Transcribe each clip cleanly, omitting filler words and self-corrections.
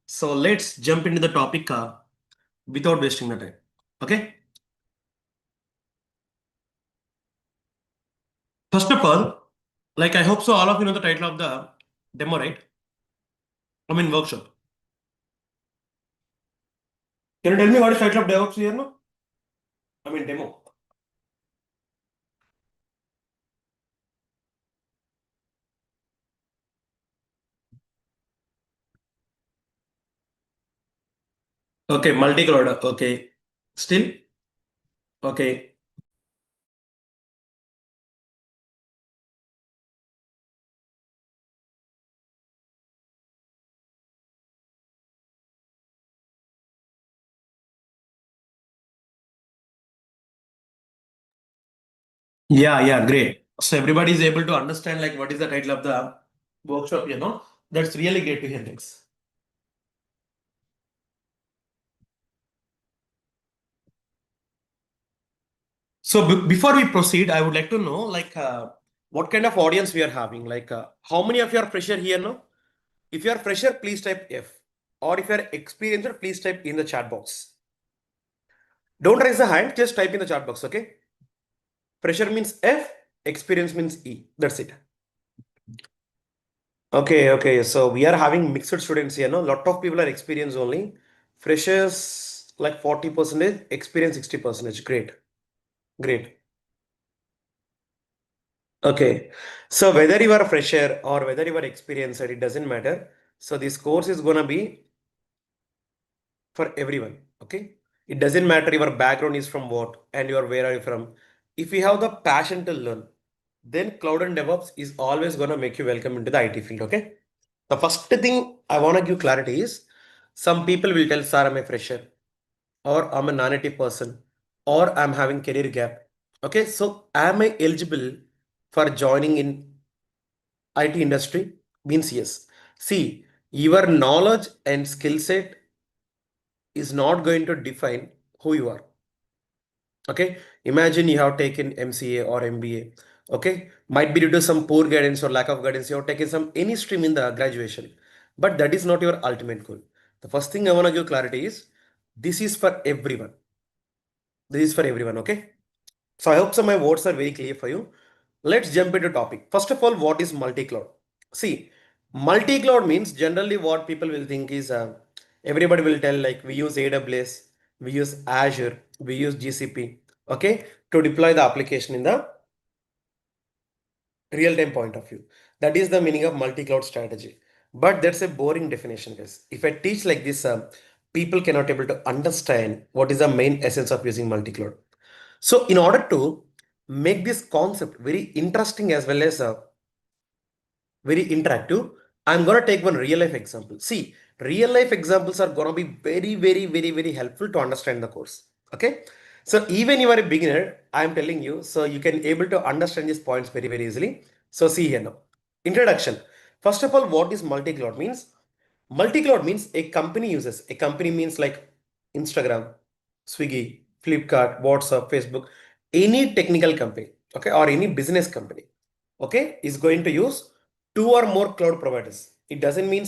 So let's jump into the topic without wasting the time. Okay. First of all, like I hope so, all of you know the title of the demo, right? I mean workshop. Can you tell me what is title of DevOps here? No, I mean demo. Okay, multi-cloud. Okay, still okay. Yeah, great. So everybody is able to understand like what is the title of the workshop. That's really great to hear. Thanks. So before we proceed, I would like to know like what kind of audience we are having. Like how many of you are fresher here? No. If you are fresher, please type F. Or if you are experienced, please type in the chat box. Don't raise the hand, just type in the chat box, okay? Fresher means F, experience means E. That's it. Okay. So we are having mixed students here, no? Lot of people are experienced only. Freshers like 40%, experience 60%. Great. Okay. So whether you are a fresher or whether you are experienced, it doesn't matter. So this course is gonna be for everyone. Okay. It doesn't matter your background is from what and your where are you from. If you have the passion to learn, then cloud and DevOps is always gonna make you welcome into the IT field. Okay. The first thing I want to give clarity is some people will tell, sir, I'm a fresher, or I'm a non-IT person, or I'm having career gap. Okay, so am I eligible for joining in IT industry? Means yes. See, your knowledge and skill set is not going to define who you are. Okay, imagine you have taken MCA or MBA. Okay, might be due to some poor guidance or lack of guidance, you have taken some any stream in the graduation, but that is not your ultimate goal. The first thing I want to give clarity is this is for everyone. This is for everyone. Okay, so I hope some of my words are very clear for you. Let's jump into topic. First of all, what is multi-cloud? See, multi-cloud means generally what people will think is everybody will tell like we use AWS, we use Azure, we use GCP, okay, to deploy the application in the real-time point of view. That is the meaning of multi-cloud strategy. But that's a boring definition, guys. If I teach like this, people cannot able to understand what is the main essence of using multi-cloud. So in order to make this concept very interesting as well as very interactive, I'm going to take one real life example. See, real life examples are going to be very helpful to understand the course. Okay. So even you are a beginner, I'm telling you, so you can able to understand these points very easily. So see here now. Introduction. First of all, what is multi-cloud means? Multi-cloud means a company uses, a company means like Instagram, Swiggy, Flipkart, WhatsApp, Facebook, any technical company, okay, or any business company, okay, is going to use two or more cloud providers. It doesn't mean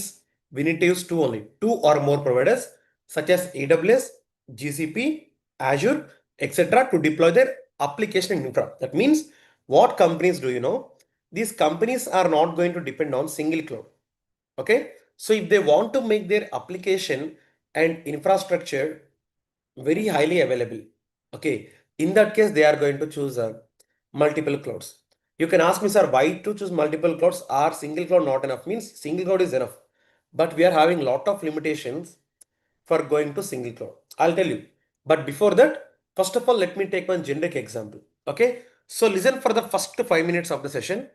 we need to use two only, two or more providers such as AWS, GCP, Azure, etc. to deploy their application in infra. That means what companies do, these companies are not going to depend on single cloud. Okay. So if they want to make their application and infrastructure very highly available, okay, in that case, they are going to choose multiple clouds. You can ask me, sir, why to choose multiple clouds? Are single cloud not enough? Means single cloud is enough, but we are having lot of limitations for going to single cloud. I'll tell you. But before that, first of all, let me take one generic example. Okay. So listen for the first 5 minutes of the session.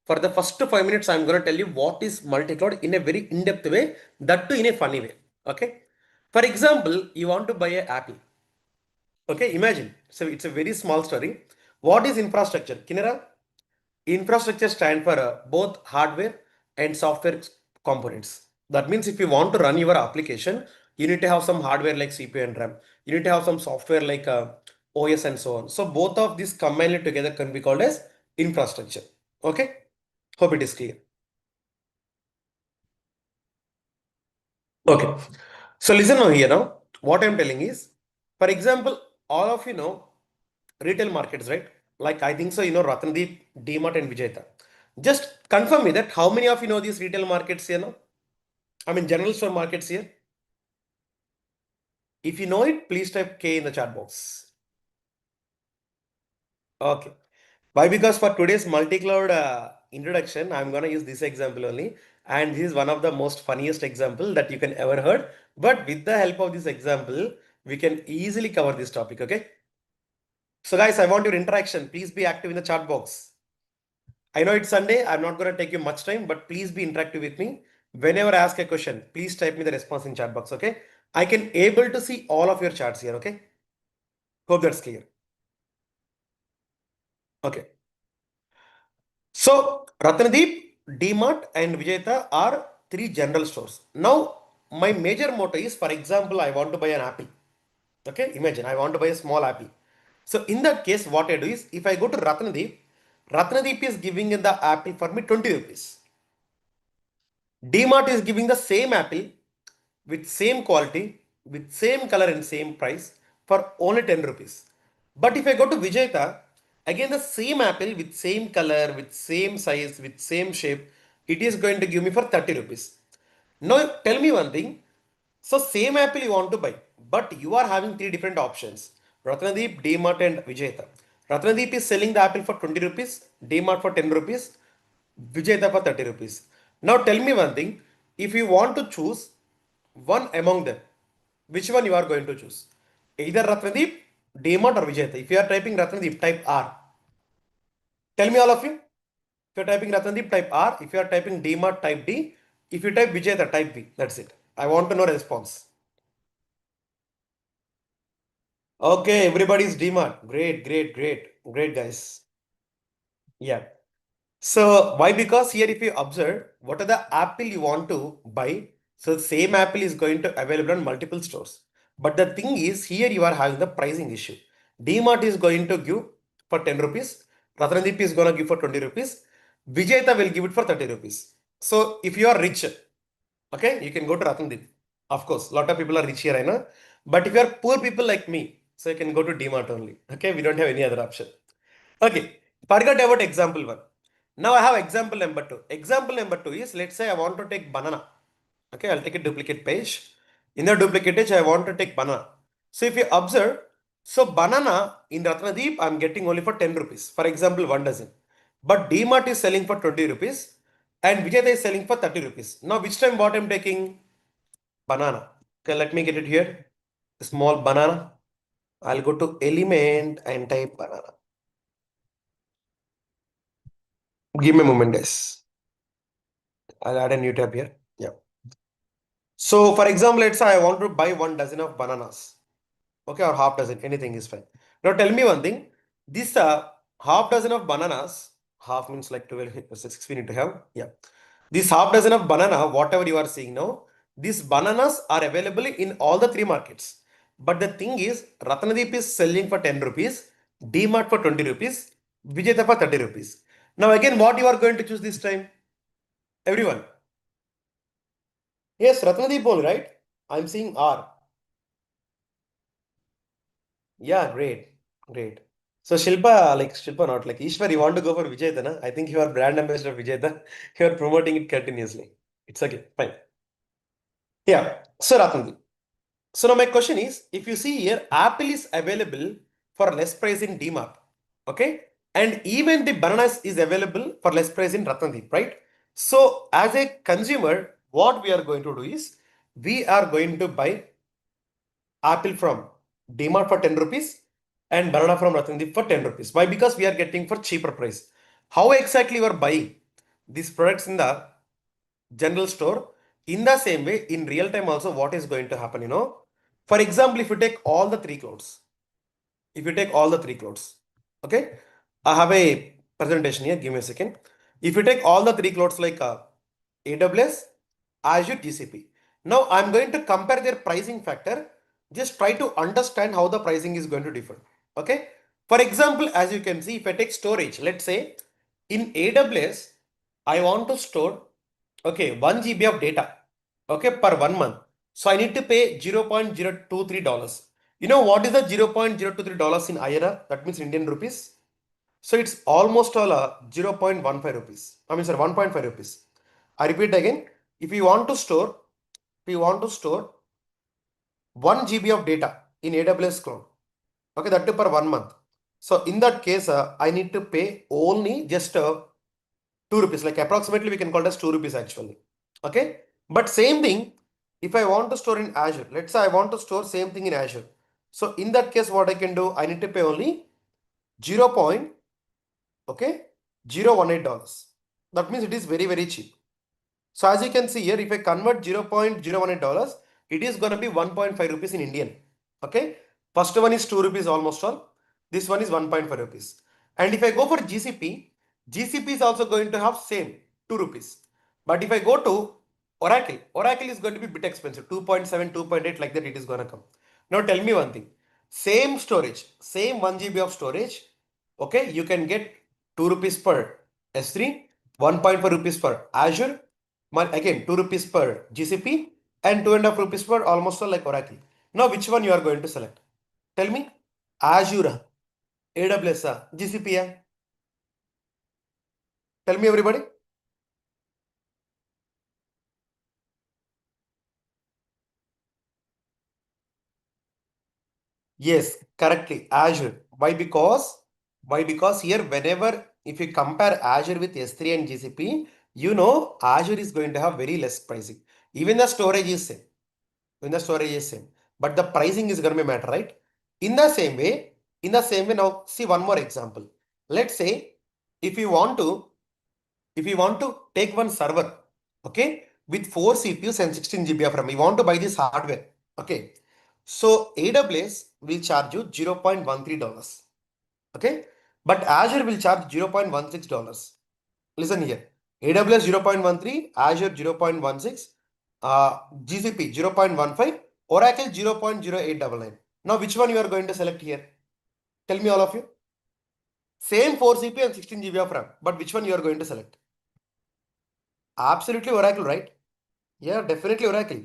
For the first 5 minutes, I'm going to tell you what is multi-cloud in a very in-depth way, that too in a funny way. Okay. For example, you want to buy an Apple. Okay, imagine. So it's a very small story. What is infrastructure? Kinera? Infrastructure stand for both hardware and software components. That means if you want to run your application, you need to have some hardware like CPU and RAM. You need to have some software like OS and so on. So both of these combined together can be called as infrastructure. Okay. Hope it is clear. Okay. So listen now here now. What I'm telling is, for example, all of you know retail markets, right? Like I think so, you know Ratnadeep, DMart and Vijayta. Just confirm me that how many of you know these retail markets here now? I mean general store markets here. If you know it, please type K in the chat box. Okay. Why? Because for today's multi-cloud introduction, I'm gonna use this example only. And this is one of the most funniest example that you can ever heard. But with the help of this example, we can easily cover this topic, okay? So guys, I want your interaction. Please be active in the chat box. I know it's Sunday. I'm not gonna take you much time, but please be interactive with me. Whenever I ask a question, please type me the response in chat box, okay? I can able to see all of your chats here, okay? Hope that's clear. Okay. So Ratnadeep, DMart and Vijayta are three general stores. Now my major motto is, for example, I want to buy an apple. Okay, imagine I want to buy a small apple. So in that case, what I do is, if I go to Ratnadeep, Ratnadeep is giving the apple for me 20 rupees. DMart is giving the same apple with same quality, with same color and same price for only 10 rupees. But if I go to Vijayta, again the same apple with same color, with same size, with same shape, it is going to give me for 30 rupees. Now tell me one thing. So same apple you want to buy, but you are having three different options. Ratnadeep, DMart and Vijayta. Ratnadeep is selling the apple for 20 rupees, DMart for 10 rupees, Vijayta for 30 rupees. Now tell me one thing. If you want to choose one among them, which one you are going to choose? Either Ratnadeep, DMart or Vijayta. If you are typing Ratnadeep, type R. Tell me all of you. If you are typing Ratnadeep, type R. If you are typing DMart, type D. If you type Vijayta, type V. That's it. I want to know response. Okay, everybody's DMart. Great, great, great, great, guys. Yeah. So why? Because here, if you observe, what are the apple you want to buy? So same apple is going to available on multiple stores. But the thing is, here you are having the pricing issue. DMart is going to give for 10 rupees. Ratnadeep is going to give for 20 rupees. Vijayta will give it for 30 rupees. So if you are rich, okay, you can go to Ratnadeep. Of course, a lot of people are rich here, I know. But if you are poor people like me, so you can go to DMart only. Okay, we don't have any other option. Okay, forget about example one. Now I have example number two. Example number two is, let's say I want to take banana. Okay, I'll take a duplicate page. In the duplicate page, I want to take banana. So if you observe, so banana in Ratnadeep, I'm getting only for 10 rupees. For example, one dozen. But DMart is selling for 20 rupees and Vijayta is selling for 30 rupees. Now, which time what I'm taking? Banana. Okay, let me get it here. Small banana. I'll go to element and type banana. Give me a moment, guys. I'll add a new tab here. Yeah. So for example, let's say I want to buy one dozen of bananas. Okay, or half dozen, anything is fine. Now tell me one thing. This half dozen of bananas, half means like 12, 6 we need to have. Yeah. This half dozen of banana, whatever you are seeing now, these bananas are available in all the three markets. But the thing is, Ratnadeep is selling for 10 rupees, DMart for 20 rupees, Vijayta for 30 rupees. Now again, what you are going to choose this time? Everyone. Yes, Ratnadeep only, right? I'm seeing R. Yeah, great. Great. So Shilpa not like Ishwar, you want to go for Vijayta, na? I think you are brand ambassador of Vijayta. You are promoting it continuously. It's okay, fine. Yeah. So Ratnadeep. So now my question is, if you see here, Apple is available for less price in DMart. Okay. And even the bananas is available for less price in Ratnadeep, right? So as a consumer, what we are going to do is, we are going to buy apple from DMart for 10 rupees and banana from Ratnadeep for 10 rupees. Why? Because we are getting for cheaper price. How exactly you are buying these products in the general store? In the same way, in real time also, what is going to happen, For example, if you take all the three clouds, if you take all the three clouds, okay, I have a presentation here, give me a second. If you take all the three clouds like AWS, Azure, GCP. Now I'm going to compare their pricing factor. Just try to understand how the pricing is going to differ. Okay. For example, as you can see, if I take storage, let's say in AWS, I want to store, okay, 1 GB of data, okay, per 1 month. So I need to pay $0.023. You know what is the $0.023 in INR? That means Indian rupees. So it's almost all 0.15 rupees. I mean, sir, 1.5 rupees. I repeat again. If you want to store, if you want to store 1 GB of data in AWS cloud, okay, that too per 1 month. So in that case, I need to pay only just 2 rupees, like approximately we can call it as 2 rupees actually. Okay. But same thing, if I want to store in Azure, let's say I want to store same thing in Azure. So in that case, what I can do, I need to pay only 0. Okay, $0.18. That means it is very, very cheap. So as you can see here, if I convert $0.018, it is going to be 1.5 rupees in Indian. Okay. First one is 2 rupees almost all. This one is 1.5 rupees. And if I go for GCP, GCP is also going to have same 2 rupees. But if I go to Oracle, Oracle is going to be a bit expensive, 2.7, 2.8 like that it is going to come. Now tell me one thing. Same storage, same 1 GB of storage. Okay, you can get 2 rupees per S3, 1.5 rupees per Azure, again 2 rupees per GCP, and 2.5 rupees per almost all like Oracle. Now which one you are going to select? Tell me. Azure, AWS, GCP. Tell me everybody. Yes, correctly. Azure. Why? Because here whenever if you compare Azure with S3 and GCP, you know Azure is going to have very less pricing. Even the storage is same. When the storage is same, but the pricing is going to be matter, right? In the same way, now see one more example. Let's say if you want to, take one server, okay, with 4 CPUs and 16 GB of RAM, you want to buy this hardware, okay. So AWS will charge you $0.13, okay, but Azure will charge $0.16. Listen here. AWS 0.13, Azure 0.16, GCP 0.15, Oracle 0.0899. Now, which one you are going to select here? Tell me all of you. Same 4 CPU and 16 GB of RAM, but which one you are going to select? Absolutely Oracle, right? Yeah, definitely Oracle.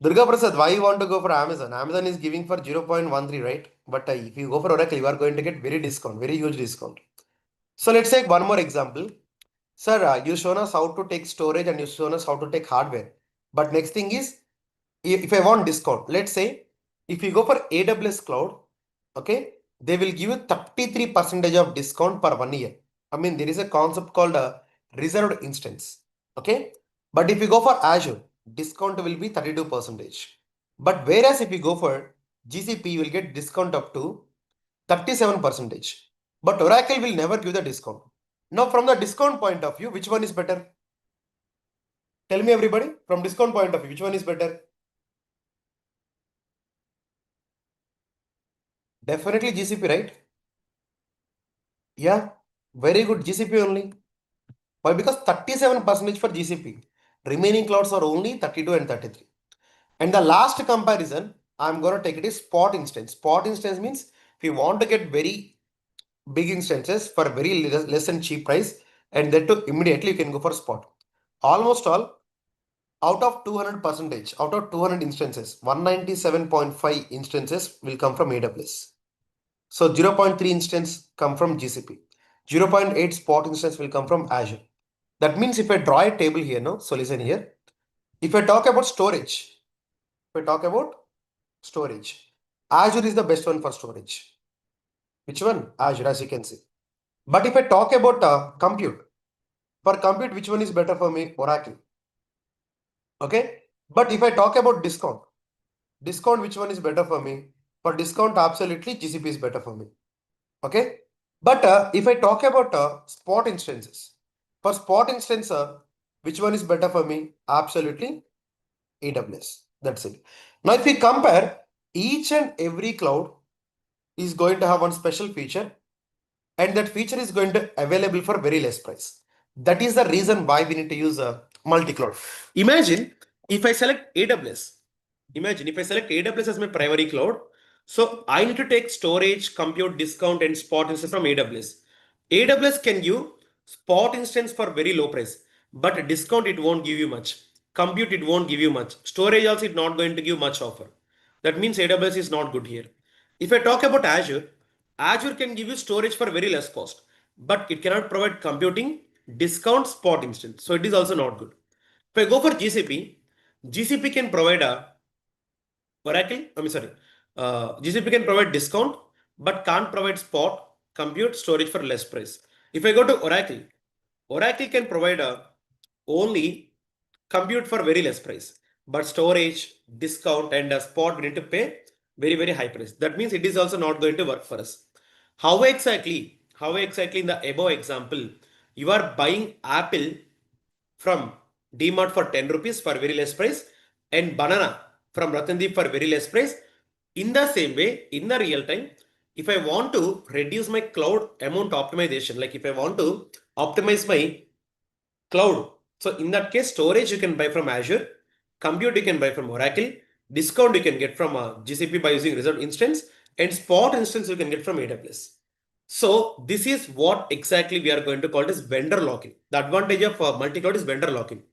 Durga Prasad, why you want to go for Amazon? Amazon is giving for 0.13, right? But if you go for Oracle, you are going to get very huge discount. So let's take one more example. Sir, you shown us how to take storage and you shown us how to take hardware. But next thing is, if I want discount, let's say if you go for AWS cloud, okay, they will give you 33% of discount per 1 year. I mean, there is a concept called a reserved instance. Okay. But if you go for Azure, discount will be 32%. But whereas if you go for GCP, you will get discount up to 37%. But Oracle will never give the discount. Now, from the discount point of view, which one is better? Tell me everybody, from discount point of view, which one is better? Definitely GCP, right? Yeah, very good GCP only. Why? Because 37% for GCP. Remaining clouds are only 32 and 33. And the last comparison, I'm going to take it is spot instance. Spot instance means if you want to get very big instances for very less and cheap price, and then to immediately you can go for spot. Almost all, out of 200%, out of 200 instances, 197.5 instances will come from AWS. So 0.3 instance come from GCP. 0.8 spot instance will come from Azure. That means if I draw a table here, no, so listen here. If I talk about storage, Azure is the best one for storage. Which one? Azure, as you can see. But if I talk about compute, for compute, which one is better for me? Oracle. Okay. But if I talk about discount, which one is better for me? For discount, absolutely GCP is better for me. Okay. But if I talk about spot instances, for spot instance, which one is better for me? Absolutely AWS. That's it. Now, if we compare, each and every cloud is going to have one special feature, and that feature is going to available for very less price. That is the reason why we need to use a multi-cloud. Imagine if I select AWS. Imagine if I select AWS as my primary cloud. So I need to take storage, compute, discount, and spot instance from AWS. AWS can give spot instance for very low price. but discount it won't give you much. Compute it won't give you much. Storage also it not going to give much offer. That means AWS is not good here. If I talk about Azure, Azure can give you storage for very less cost, but it cannot provide computing, discount, spot instance. So it is also not good. If I go for GCP, GCP can provide a Oracle, GCP can provide discount, but can't provide spot, compute, storage for less price. If I go to Oracle, Oracle can provide a only compute for very less price, but storage, discount, and a spot we need to pay very, very high price. That means it is also not going to work for us. How exactly in the above example, you are buying Apple from DMart for 10 rupees for very less price and banana from Ratandeep for very less price. In the same way, in the real time, if I want to reduce my cloud amount optimization, like if I want to optimize my cloud, so in that case, storage you can buy from Azure, compute you can buy from Oracle, discount you can get from GCP by using reserved instance, and spot instance you can get from AWS. So this is what exactly we are going to call as vendor lock-in. The advantage of multi-cloud is vendor lock-in.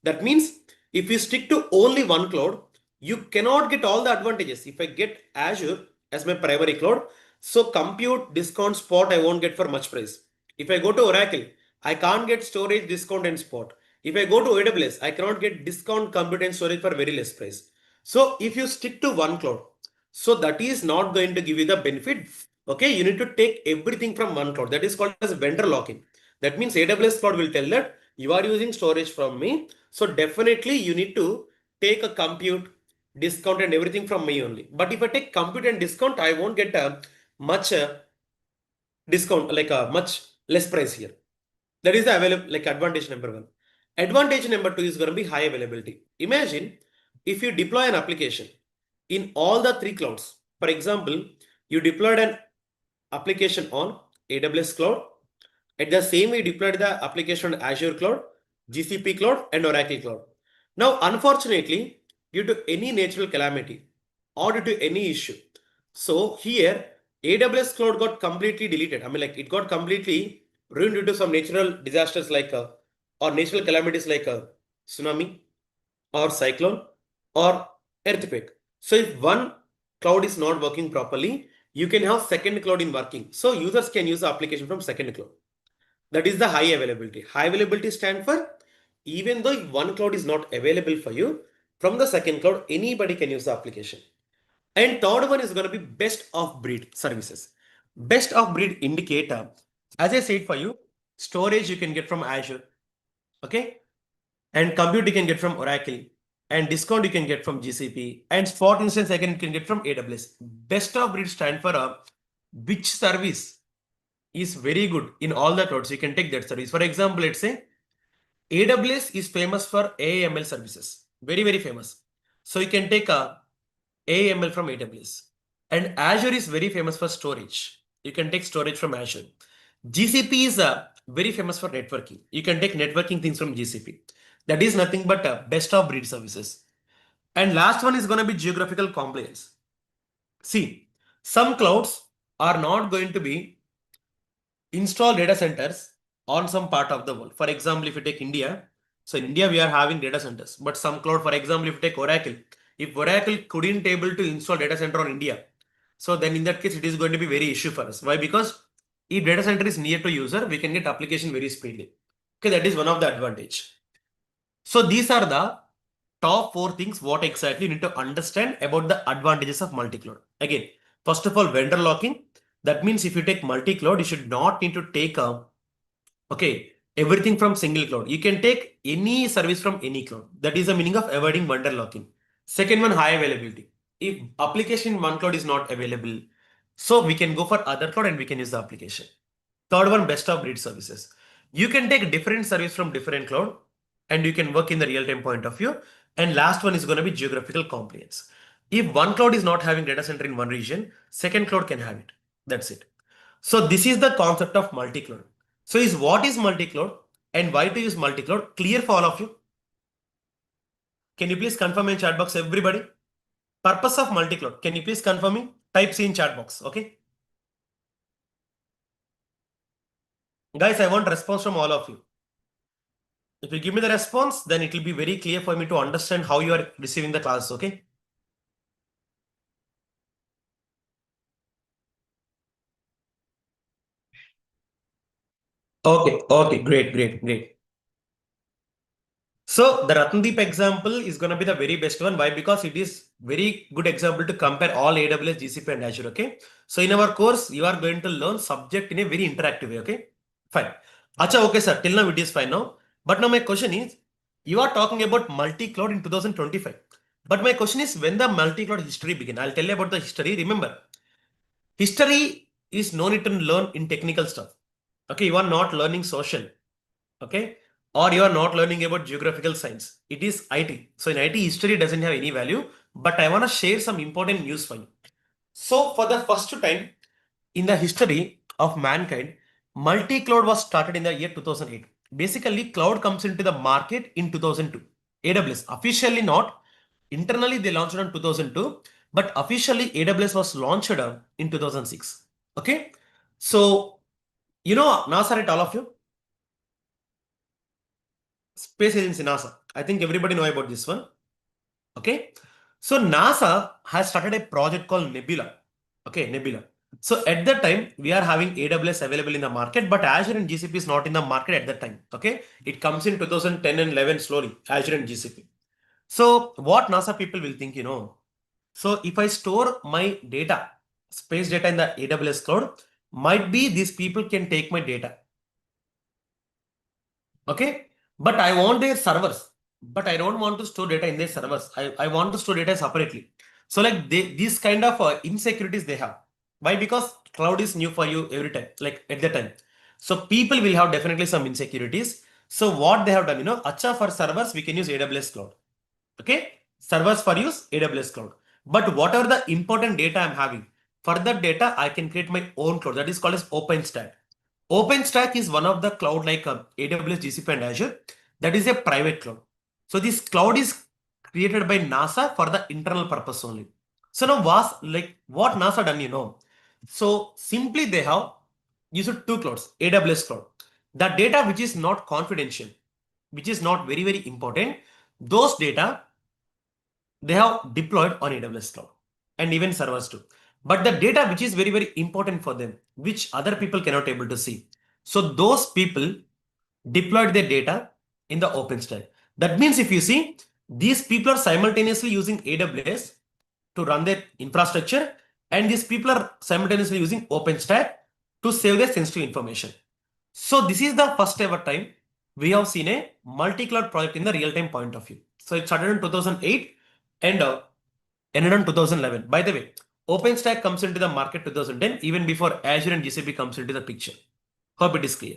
That means if you stick to only one cloud, you cannot get all the advantages. If I get Azure as my primary cloud, so compute, discount, spot I won't get for much price. If I go to Oracle, I can't get storage, discount, and spot. If I go to AWS, I cannot get discount, compute, and storage for very less price. So if you stick to one cloud, so that is not going to give you the benefit. Okay, you need to take everything from one cloud. That is called as vendor lock-in. That means AWS cloud will tell that you are using storage from me. So definitely you need to take a compute, discount, and everything from me only. But if I take compute and discount, I won't get a much discount, like a much less price here. That is the available, like advantage number one. Advantage number two is going to be high availability. Imagine if you deploy an application in all the three clouds. For example, you deployed an application on AWS cloud. At the same way, you deployed the application on Azure cloud, GCP cloud, and Oracle cloud. Now, unfortunately, due to any natural calamity or due to any issue, so here AWS cloud got completely deleted. I mean, like it got completely ruined due to some natural disasters like or natural calamities like a tsunami or cyclone or earthquake. So if one cloud is not working properly, you can have second cloud in working. So users can use the application from second cloud. That is the high availability. High availability stand for even though if one cloud is not available for you, from the second cloud, anybody can use the application. And third one is going to be best of breed services. Best of breed indicator. As I said for you, storage you can get from Azure. Okay. And compute you can get from Oracle. And discount you can get from GCP. And spot instance again you can get from AWS. Best of breed stand for which service is very good in all the clouds. You can take that service. For example, let's say AWS is famous for AML services. Very, very famous. So you can take a AML from AWS. And Azure is very famous for storage. You can take storage from Azure. GCP is very famous for networking. You can take networking things from GCP. That is nothing but best of breed services. And last one is going to be geographical compliance. See, some clouds are not going to be install data centers on some part of the world. For example, if you take India, so in India we are having data centers, but some cloud, for example, if you take Oracle, if Oracle couldn't able to install data center on India, so then in that case it is going to be very issue for us. Why? Because if data center is near to user, we can get application very speedily. Okay, that is one of the advantage. So these are the top four things what exactly you need to understand about the advantages of multi-cloud. Again, first of all, vendor lock-in. That means if you take multi-cloud, you should not need to take everything from single cloud. You can take any service from any cloud. That is the meaning of avoiding vendor lock-in. Second one, high availability. If application in one cloud is not available, so we can go for other cloud and we can use the application. Third one, best of breed services. You can take different service from different cloud and you can work in the real-time point of view. And last one is going to be geographical compliance. If one cloud is not having data center in one region, second cloud can have it. That's it. So this is the concept of multi-cloud. So what is multi-cloud and why to use multi-cloud? Clear for all of you? Can you please confirm in chat box, everybody? Purpose of multi-cloud. Can you please confirm me? Type C in chat box. Okay. Guys, I want response from all of you. If you give me the response, then it will be very clear for me to understand how you are receiving the class. Okay. Okay. Okay. Great. Great. Great. So the Ratndeep example is going to be the very best one. Why? Because it is very good example to compare all AWS, GCP and Azure. Okay. So in our course, you are going to learn subject in a very interactive way. Okay. Fine. Acha, okay, sir. Till now it is fine now. But now my question is, you are talking about multi-cloud in 2025. But my question is when the multi-cloud history began. I'll tell you about the history. Remember, history is no need to learn in technical stuff. Okay. You are not learning social. Okay, or you are not learning about geographical science. It is IT. So in IT, history doesn't have any value, but I want to share some important news for you. So for the first time in the history of mankind, multi-cloud was started in the year 2008. Basically, cloud comes into the market in 2002. AWS officially not. Internally, they launched it in 2002, but officially AWS was launched in 2006. Okay, so you know NASA, right, all of you? Space agency NASA. I think everybody know about this one. Okay. So NASA has started a project called Nebula. Okay, Nebula. So at that time, we are having AWS available in the market, but Azure and GCP is not in the market at that time. Okay. It comes in 2010 and 11 slowly, Azure and GCP. So what NASA people will think, so if I store my data, space data in the AWS cloud, might be these people can take my data. Okay, but I want their servers, but I don't want to store data in their servers. I want to store data separately. So like these kind of insecurities they have. Why? Because cloud is new for you every time, like at the time. So people will have definitely some insecurities. So what they have done, acha for servers, we can use AWS cloud. Okay, servers for use AWS cloud. But whatever the important data I'm having, for that data, I can create my own cloud. That is called as OpenStack. OpenStack is one of the cloud like AWS, GCP, and Azure. That is a private cloud. So this cloud is created by NASA for the internal purpose only. So now was like what NASA done, So simply they have used two clouds, AWS cloud. The data which is not confidential, which is not very, very important, those data they have deployed on AWS cloud and even servers too. But the data which is very, very important for them, which other people cannot able to see. So those people deployed their data in the OpenStack. That means if you see, these people are simultaneously using AWS to run their infrastructure, and these people are simultaneously using OpenStack to save their sensitive information. So this is the first ever time we have seen a multi-cloud project in the real-time point of view. So it started in 2008 and ended in 2011. By the way, OpenStack comes into the market 2010, even before Azure and GCP comes into the picture. Hope it is clear.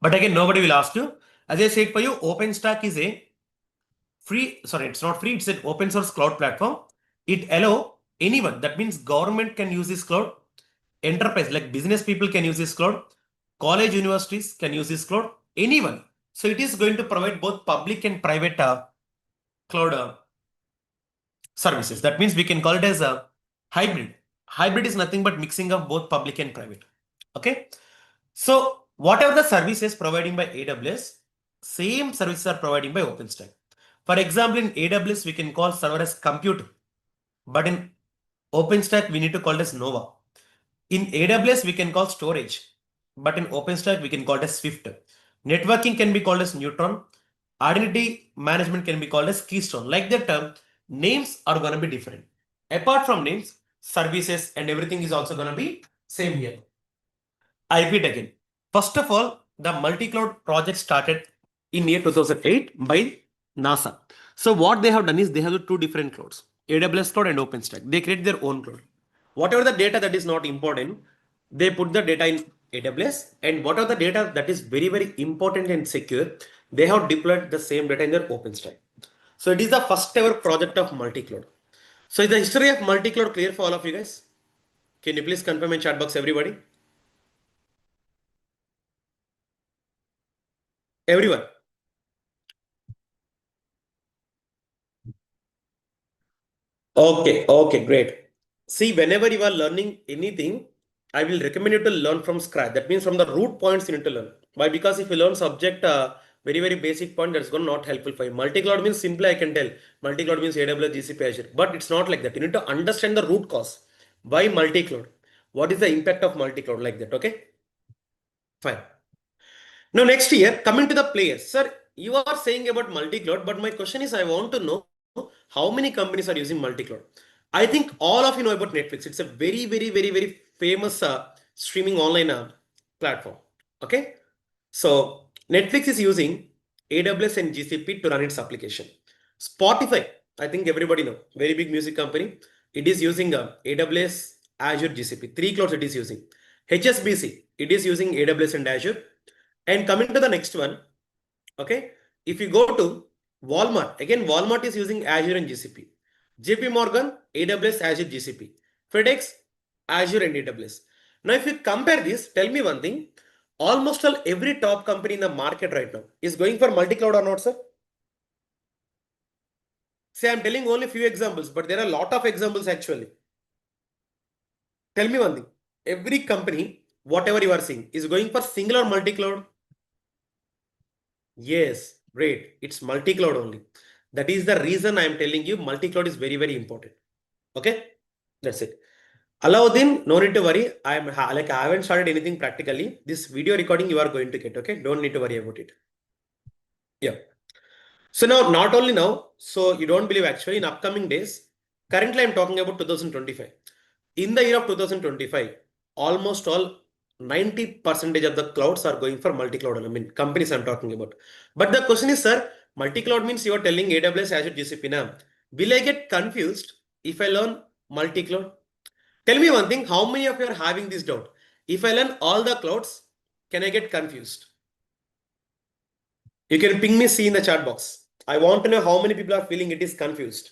But again, nobody will ask you. As I said for you, OpenStack is a free, sorry, it's not free, it's an open source cloud platform. It allow anyone, that means government can use this cloud, enterprise like business people can use this cloud, college universities can use this cloud, anyone. So it is going to provide both public and private cloud services. That means we can call it as a hybrid. Hybrid is nothing but mixing of both public and private. Okay. So whatever the services providing by AWS, same services are providing by OpenStack. For example, in AWS, we can call server as compute, but in OpenStack, we need to call it as Nova. In AWS, we can call storage, but in OpenStack, we can call it as Swift. Networking can be called as Neutron. Identity management can be called as Keystone. Like that term, names are going to be different. Apart from names, services and everything is also going to be same here. I repeat again. First of all, the multi-cloud project started in year 2008 by NASA. So what they have done is they have two different clouds, AWS cloud and OpenStack. They create their own cloud. Whatever the data that is not important, they put the data in AWS, and whatever the data that is very, very important and secure, they have deployed the same data in their OpenStack. So it is the first ever project of multi-cloud. So is the history of multi-cloud clear for all of you guys? Can you please confirm in chat box, everybody? Everyone. Okay, great. See, whenever you are learning anything, I will recommend you to learn from scratch. That means from the root points you need to learn. Why? Because if you learn subject very, very basic point that's going to not helpful for you. Multi-cloud means simply I can tell. Multi-cloud means AWS, GCP, Azure. But it's not like that. You need to understand the root cause. Why multi-cloud? What is the impact of multi-cloud like that? Okay? Fine. Now, next year, coming to the players. Sir, you are saying about multi-cloud, but my question is, I want to know how many companies are using multi-cloud. I think all of you know about Netflix. It's a very, very, very, very famous streaming online platform. Okay? So, Netflix is using AWS and GCP to run its application. Spotify, I think everybody know, very big music company. It is using AWS, Azure, GCP. Three clouds it is using. HSBC, it is using AWS and Azure. And coming to the next one, okay, if you go to Walmart, again, Walmart is using Azure and GCP. JP Morgan, AWS, Azure, GCP. FedEx, Azure and AWS. Now, if you compare this, tell me one thing. Almost all every top company in the market right now is going for multi-cloud or not, sir? Say, I'm telling only few examples, but there are a lot of examples actually. Tell me one thing. Every company, whatever you are seeing, is going for single or multi-cloud. Yes, great. It's multi-cloud only. That is the reason I am telling you multi-cloud is very, very important. Okay, that's it. Alauddin, no need to worry. I haven't started anything practically. This video recording you are going to get. Okay, don't need to worry about it. Yeah. So now, not only now, so you don't believe actually in upcoming days. Currently, I'm talking about 2025. In the year of 2025, almost all 90% of the clouds are going for multi-cloud. I mean, companies I'm talking about. But the question is, sir, multi-cloud means you are telling AWS, Azure, GCP now. Will I get confused if I learn multi-cloud? Tell me one thing, how many of you are having this doubt? If I learn all the clouds, can I get confused? You can ping me C in the chat box. I want to know how many people are feeling it is confused.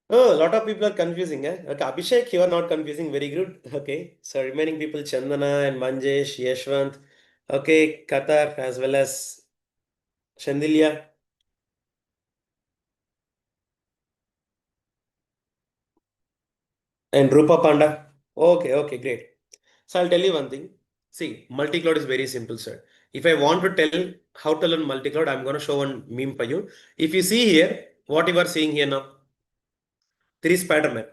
Oh, a lot of people are confusing. Eh? Okay, Abhishek, you are not confusing. Very good. Okay. So remaining people, Chandana and Manjesh, Yashwant. Okay, Qatar as well as Shandilya and Rupa Panda. Okay, okay, great. So I'll tell you one thing. See, multi-cloud is very simple, sir. If I want to tell how to learn multi-cloud, I'm going to show one meme for you. If you see here, what you are seeing here now, three Spider-Man.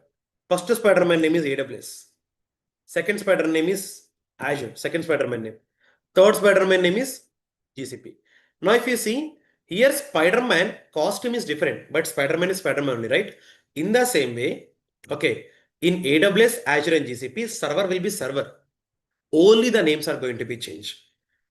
First Spider-Man name is AWS. Second Spider-Man name is Azure. Second Spider-Man name. Third Spider-Man name is GCP. Now, if you see here, Spider-Man costume is different, but Spider-Man is Spider-Man only, right? In the same way, okay, in AWS, Azure, and GCP, server will be server. Only the names are going to be changed.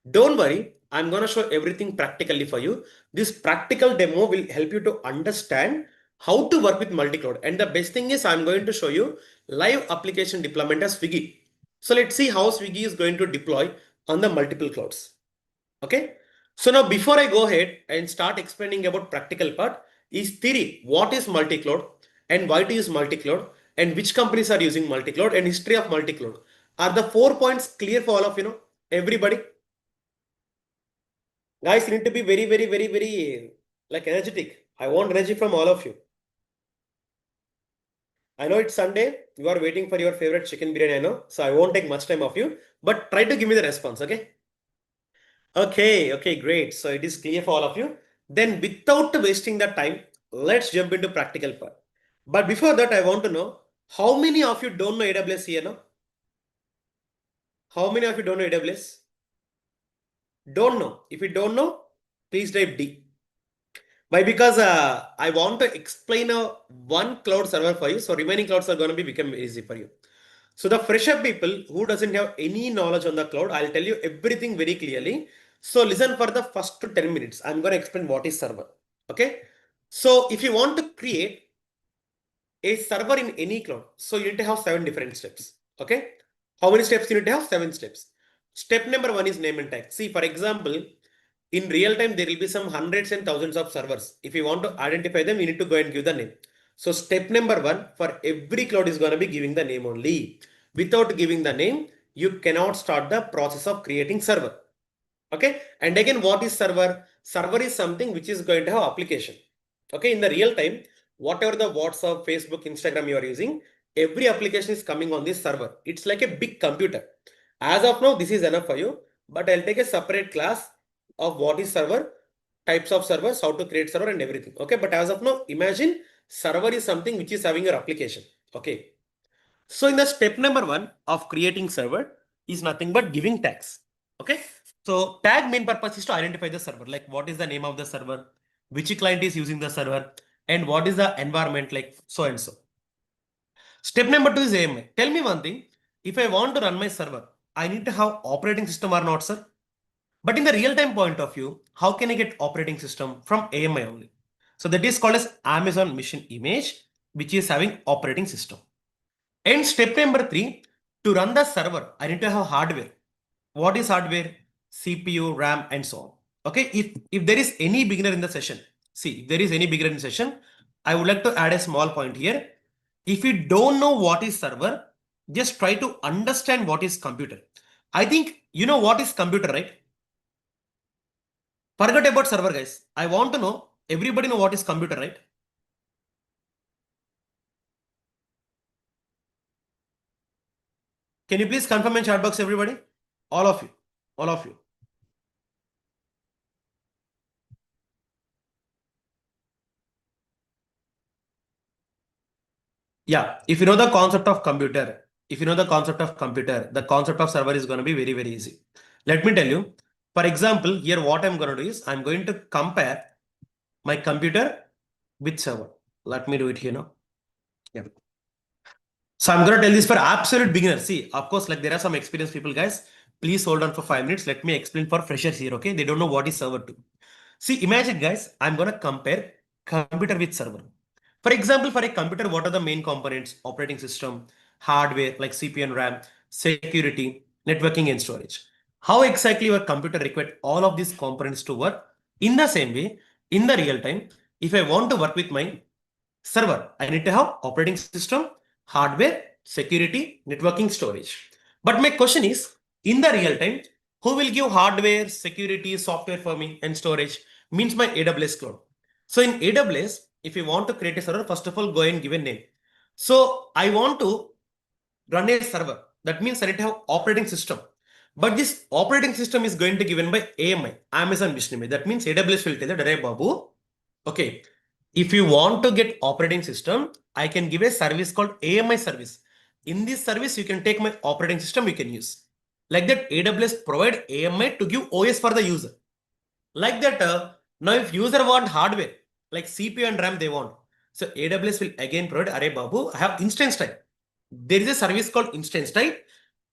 Don't worry, I'm going to show everything practically for you. This practical demo will help you to understand how to work with multi-cloud. And the best thing is I'm going to show you live application deployment as Swiggy. So let's see how Swiggy is going to deploy on the multiple clouds. Okay. So now before I go ahead and start explaining about practical part is theory. What is multi-cloud and why to use multi-cloud and which companies are using multi-cloud and history of multi-cloud. Are the 4 points clear for all of you know? Everybody? Guys, you need to be very, very, very, very like energetic. I want energy from all of you. I know it's Sunday. You are waiting for your favorite chicken biryani, I know. So I won't take much time of you, but try to give me the response, okay? Okay, okay, great. So it is clear for all of you. Then without wasting the time, let's jump into practical part. But before that, I want to know how many of you don't know AWS here now? How many of you don't know AWS? Don't know. If you don't know, please type D. Why? Because I want to explain a one cloud server for you. So remaining clouds are going to be become easy for you. So the fresher people who doesn't have any knowledge on the cloud, I'll tell you everything very clearly. So listen for the first 10 minutes. I'm going to explain what is server. Okay. So if you want to create a server in any cloud, so you need to have 7 different steps. Okay. How many steps you need to have? 7 steps. Step number 1 is name and tag. See, for example, in real time, there will be some hundreds and thousands of servers. If you want to identify them, you need to go and give the name. So step number 1 for every cloud is going to be giving the name only. Without giving the name, you cannot start the process of creating server. Okay. And again, what is server? Server is something which is going to have application. Okay. In the real time, whatever the WhatsApp, Facebook, Instagram you are using, every application is coming on this server. It's like a big computer. As of now, this is enough for you, but I'll take a separate class of what is server, types of servers, how to create server and everything. Okay, but as of now, imagine server is something which is having your application. Okay. So in the step number 1 of creating server is nothing but giving tags. Okay. So tag main purpose is to identify the server, like what is the name of the server, which client is using the server, and what is the environment, like so and so. Step number 2 is AMI. Tell me one thing. If I want to run my server, I need to have operating system or not, sir? But in the real-time point of view, how can I get operating system from AMI only? So that is called as Amazon Mission Image, which is having operating system. And step number 3, to run the server, I need to have hardware. What is hardware? CPU, RAM, and so on. Okay, if there is any beginner in the session, see, if there is any beginner in the session, I would like to add a small point here. If you don't know what is server, just try to understand what is computer. I think you know what is computer, right? Forget about server, guys. I want to know, everybody know what is computer, right? Can you please confirm in chat box, everybody? All of you. All of you. Yeah, if you know the concept of computer, the concept of server is going to be very, very easy. Let me tell you, for example, here what I'm going to do is I'm going to compare my computer with server. Let me do it here now. Yeah. So I'm going to tell this for absolute beginners. See, of course, like there are some experienced people, guys. Please hold on for 5 minutes. Let me explain for freshers here, okay? They don't know what is server too. See, imagine, guys, I'm going to compare computer with server. For example, for a computer, what are the main components? Operating system, hardware like CPU and RAM, security, networking and storage. How exactly your computer require all of these components to work? In the same way, in the real time, if I want to work with my server, I need to have operating system, hardware, security, networking, storage. But my question is, in the real time, who will give hardware, security, software for me and storage? Means my AWS cloud. So in AWS, if you want to create a server, first of all, go and give a name. So I want to run a server. That means I need to have operating system. But this operating system is going to be given by AMI, Amazon Mission Image. That means AWS will tell you, Dare Babu, okay, if you want to get operating system, I can give a service called AMI service. In this service, you can take my operating system, you can use. Like that, AWS provide AMI to give OS for the user. Like that, now if user want hardware, like CPU and RAM they want. So AWS will again provide, Array Babu, I have instance type. There is a service called instance type.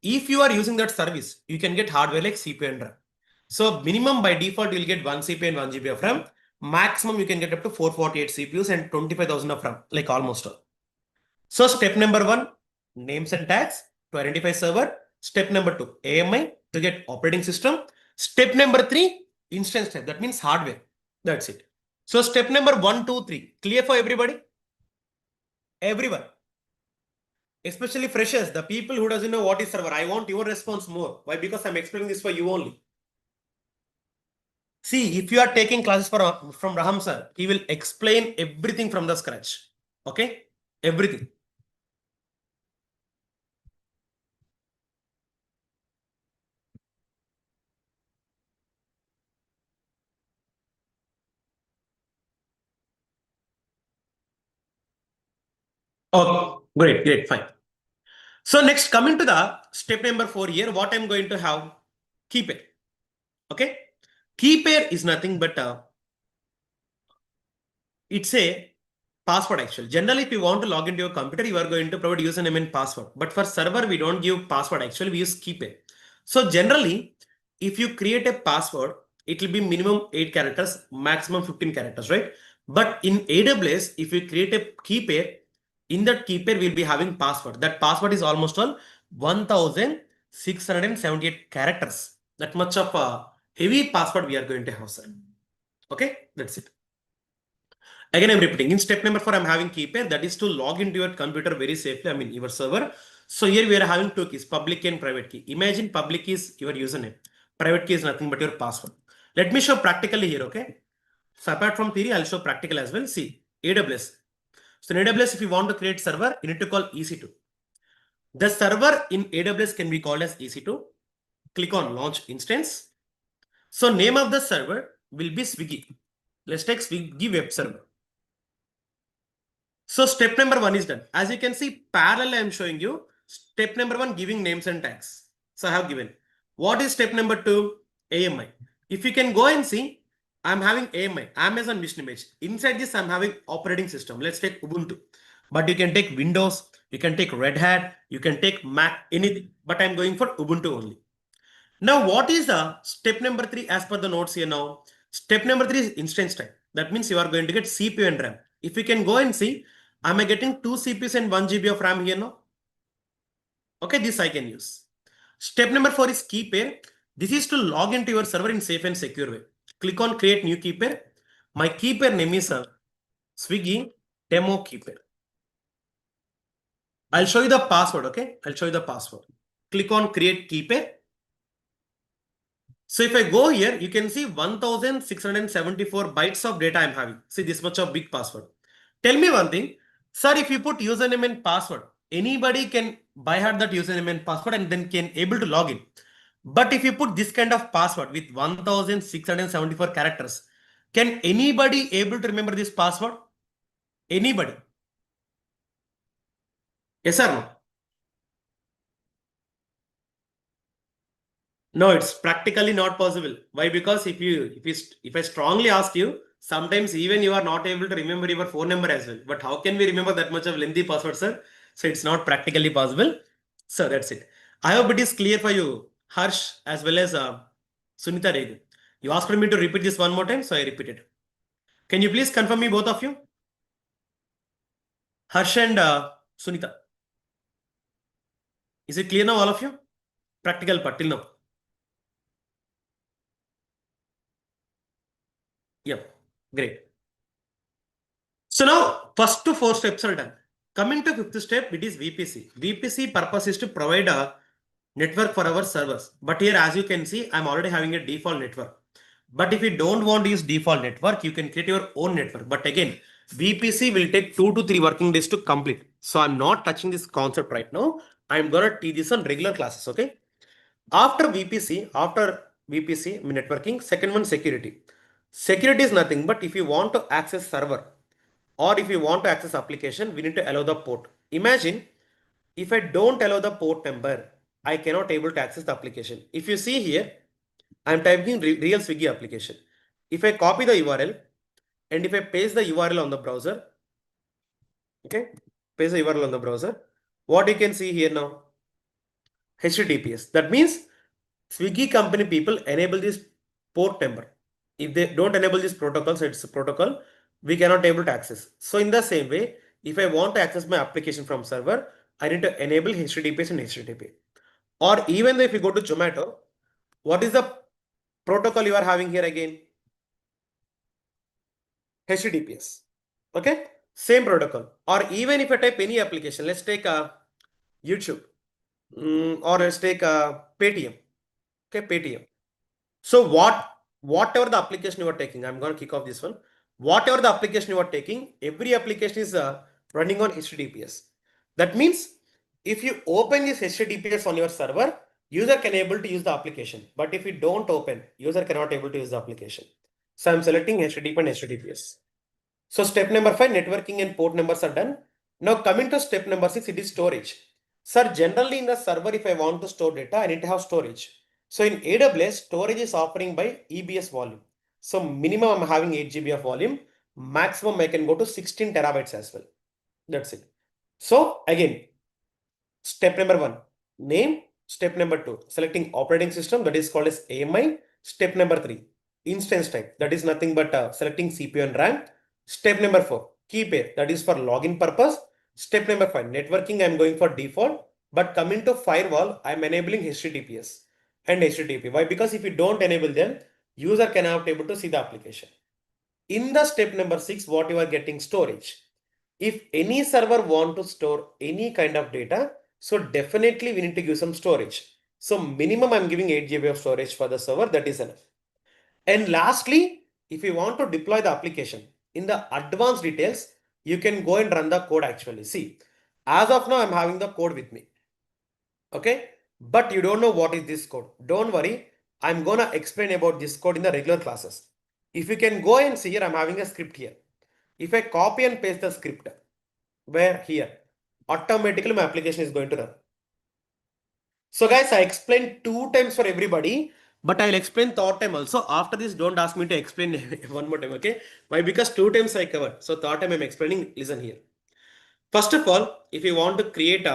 If you are using that service, you can get hardware like CPU and RAM. So minimum by default, you'll get 1 CPU and 1 GB of RAM. Maximum, you can get up to 448 CPUs and 25,000 of RAM, like almost all. So step number 1, names and tags to identify server. Step number 2, AMI to get operating system. Step number 3, instance type. That means hardware. That's it. So step number 1, 2, 3. Clear for everybody? Everyone. Especially freshers, the people who doesn't know what is server. I want your response more. Why? Because I'm explaining this for you only. See, if you are taking classes from Raham sir, he will explain everything from the scratch. Okay? Everything. Oh, great, great, fine. So next, coming to the step number 4 here, what I'm going to have, key pair. Okay? Key pair is nothing but it's a password actually. Generally, if you want to log into your computer, you are going to provide username and password. But for server, we don't give password actually, we use key pair. So generally, if you create a password, it will be minimum 8 characters, maximum 15 characters, right? But in AWS, if you create a key pair, in that key pair, we'll be having password. That password is almost all 1678 characters. That much of a heavy password we are going to have, sir. Okay, that's it. Again, I'm repeating. In step number 4, I'm having key pair. That is to log into your computer very safely. I mean, your server. So here we are having two keys, public key and private key. Imagine public key is your username. Private key is nothing but your password. Let me show practically here, okay? So apart from theory, I'll show practical as well. See, AWS. So in AWS, if you want to create server, you need to call EC2. The server in AWS can be called as EC2. Click on launch instance. So name of the server will be Swiggy. Let's take Swiggy web server. So step number 1 is done. As you can see, parallel I am showing you. Step number 1, giving names and tags. So I have given. What is step number 2? AMI. If you can go and see, I'm having AMI, Amazon Mission Image. Inside this, I'm having operating system. Let's take Ubuntu. But you can take Windows, you can take Red Hat, you can take Mac, anything. But I'm going for Ubuntu only. Now, what is the step number 3 as per the notes here now? Step number 3 is instance type. That means you are going to get CPU and RAM. If you can go and see, am I getting 2 CPUs and 1 GB of RAM here now? Okay, this I can use. Step number 4 is key pair. This is to log into your server in safe and secure way. Click on create new key pair. My key pair name is Swiggy demo key pair. I'll show you the password, okay? I'll show you the password. Click on create key pair. So if I go here, you can see 1674 bytes of data I'm having. See this much of big password. Tell me one thing, sir, if you put username and password, anybody can by heart that username and password and then can able to log in. But if you put this kind of password with 1674 characters, can anybody able to remember this password? Anybody? Yes or no? No, it's practically not possible. Why? Because if I strongly ask you, sometimes even you are not able to remember your phone number as well. But how can we remember that much of lengthy password, sir? So it's not practically possible. So that's it. I hope it is clear for you, Harsh, as well as Sunita Regu. You asked me to repeat this one more time, so I repeated. Can you please confirm me, both of you? Harsh and Sunita. Is it clear now, all of you? Practical part till now. Yep. Great. So now first to 4 steps are done. Coming to 5th step, it is VPC. VPC purpose is to provide a network for our servers. But here, as you can see, I'm already having a default network. But if you don't want to use default network, you can create your own network. But again, VPC will take 2 to 3 working days to complete. So I'm not touching this concept right now. I'm going to teach this on regular classes. Okay. After VPC, networking, second one, security. Security is nothing but if you want to access server or if you want to access application, we need to allow the port. Imagine if I don't allow the port number, I cannot able to access the application. If you see here, I'm typing real Swiggy application. If I copy the URL and if I paste the URL on the browser, okay, paste the URL on the browser, what you can see here now, HTTPS. That means Swiggy company people enable this port number. If they don't enable this protocol, so it's a protocol, we cannot able to access. So in the same way, if I want to access my application from server, I need to enable HTTPS and HTTP. Or even though if you go to Zomato, what is the protocol you are having here again? HTTPS. Okay, same protocol. Or even if I type any application, let's take a YouTube, or let's take a Paytm. Okay, Paytm. So whatever the application you are taking, I'm going to kick off this one. Whatever the application you are taking, every application is running on HTTPS. That means if you open this HTTPS on your server, user can able to use the application. But if you don't open, user cannot able to use the application. So I'm selecting HTTP and HTTPS. So step number 5, networking and port numbers are done. Now coming to step number 6, it is storage. Sir, generally in the server, if I want to store data, I need to have storage. So in AWS, storage is offering by EBS volume. So minimum I'm having 8 GB of volume. Maximum I can go to 16 terabytes as well. That's it. So again, step number 1, name. Step number 2, selecting operating system, that is called as AMI. Step number 3, instance type, that is nothing but selecting CPU and RAM. Step number 4, key pair, that is for login purpose. Step number 5, networking, I'm going for default. But coming to firewall, I'm enabling HTTPS and HTTP. Why? Because if you don't enable them, user cannot able to see the application. In the step number 6, what you are getting, storage. If any server want to store any kind of data, so definitely we need to give some storage. So minimum I'm giving 8 GB of storage for the server, that is enough. And lastly, if you want to deploy the application, in the advanced details, you can go and run the code actually. See, as of now, I'm having the code with me. Okay. But you don't know what is this code. Don't worry. I'm gonna explain about this code in the regular classes. If you can go and see here, I'm having a script here. If I copy and paste the script, where here, automatically my application is going to run. So guys, I explained 2 times for everybody, but I'll explain third time also. After this, don't ask me to explain one more time, okay? Why? Because 2 times I covered. So third time I'm explaining, listen here. First of all, if you want to create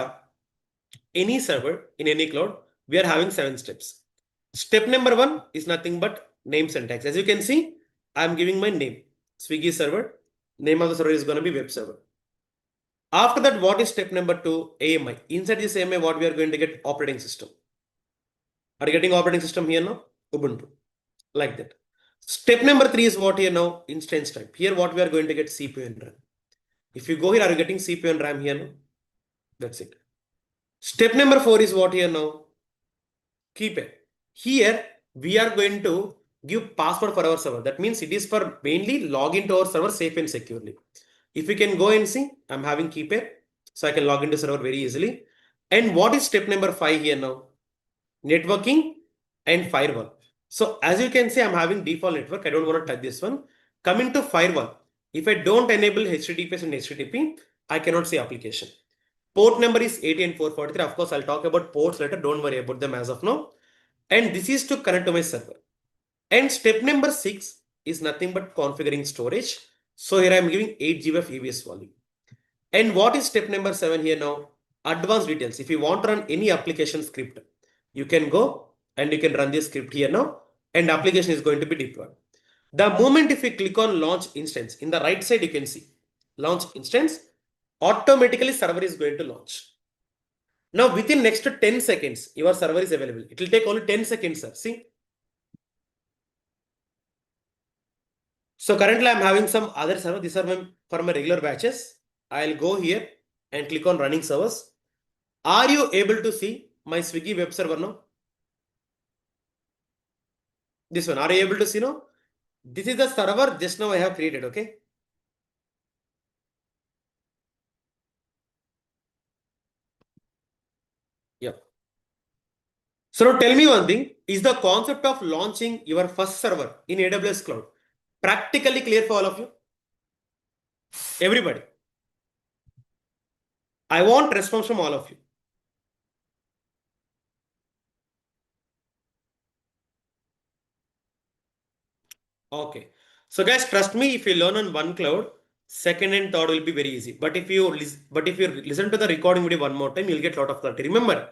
any server in any cloud, we are having 7 steps. Step number 1 is nothing but name syntax. As you can see, I'm giving my name, Swiggy server. Name of the server is going to be web server. After that, what is step number 2? AMI. Inside this AMI, what we are going to get? Operating system. Are you getting operating system here now? Ubuntu. Like that. Step number 3 is what here now? Instance type. Here, what we are going to get? CPU and RAM. If you go here, are you getting CPU and RAM here now? That's it. Step number 4 is what here now? Keep it. Here, we are going to give password for our server. That means it is for mainly log into our server safe and securely. If you can go and see, I'm having keep it. So I can log into server very easily. And what is step number 5 here now? Networking and firewall. So as you can see, I'm having default network. I don't want to touch this one. Coming to firewall. If I don't enable HTTPS and HTTP, I cannot see application. Port number is 80 and 443. Of course, I'll talk about ports later. Don't worry about them as of now. And this is to connect to my server. And step number 6 is nothing but configuring storage. So here I'm giving 8 GB of EBS volume. And what is step number 7 here now? Advanced details. If you want to run any application script, you can go and you can run this script here now, and application is going to be deployed. The moment if you click on launch instance, in the right side you can see launch instance, automatically server is going to launch. Now within next 10 seconds, your server is available. It will take only 10 seconds, sir. See. So currently I'm having some other server. These are for my regular batches. I'll go here and click on running servers. Are you able to see my Swiggy web server now? This one, are you able to see now? This is the server just now I have created, okay? Yep. So now tell me one thing, is the concept of launching your first server in AWS cloud practically clear for all of you? Everybody. I want response from all of you. Okay. So guys, trust me, if you learn on one cloud, second and third will be very easy. But if you listen to the recording video one more time, you'll get a lot of clarity. Remember,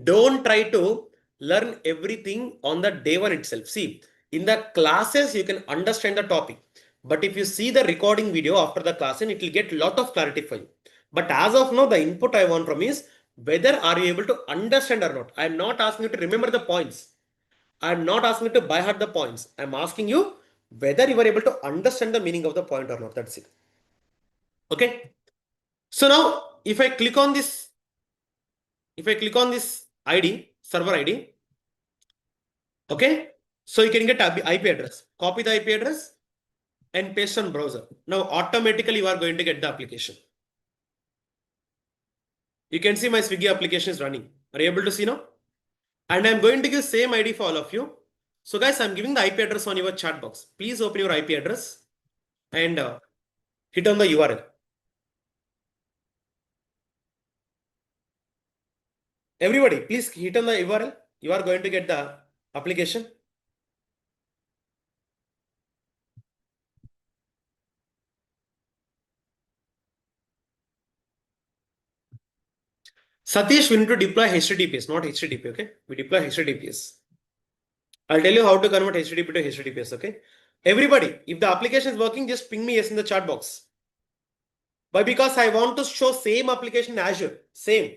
don't try to learn everything on the day one itself. See, in the classes, you can understand the topic. But if you see the recording video after the class, and it will get a lot of clarity for you. But as of now, the input I want from is whether are you able to understand or not. I'm not asking you to remember the points. I'm not asking you to by heart the points. I'm asking you whether you are able to understand the meaning of the point or not. That's it. Okay. So now if I click on this ID, server ID, okay. So you can get IP address, copy the IP address and paste on browser. Now automatically you are going to get the application. You can see my Swiggy application is running. Are you able to see now? And I'm going to give same ID for all of you. So guys, I'm giving the IP address on your chat box. Please open your IP address and hit on the URL. Everybody, please hit on the URL. You are going to get the application. Satish, we need to deploy HTTPS, not HTTP, okay? We deploy HTTPS. I'll tell you how to convert HTTP to HTTPS, okay? Everybody, if the application is working, just ping me yes in the chat box. Why? Because I want to show same application in Azure. Same.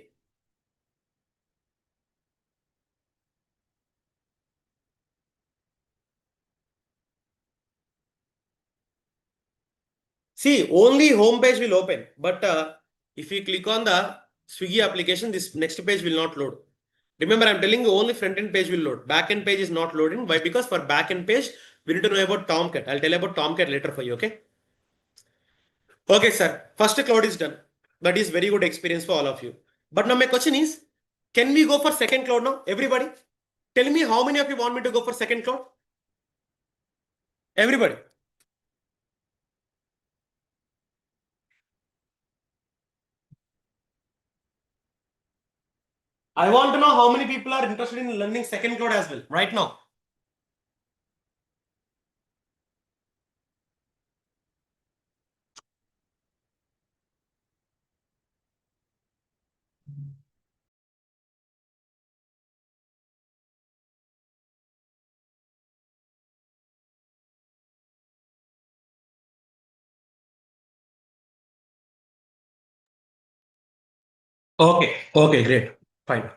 See, only home page will open. But if you click on the Swiggy application, this next page will not load. Remember, I'm telling you only front-end page will load. Back-end page is not loading. Why? Because for back-end page, we need to know about Tomcat. I'll tell you about Tomcat later for you, okay? Okay, sir. First cloud is done. That is very good experience for all of you. But now my question is, can we go for second cloud now? Everybody? Tell me how many of you want me to go for second cloud? Everybody. I want to know how many people are interested in learning second cloud as well right now. Okay, great. Fine.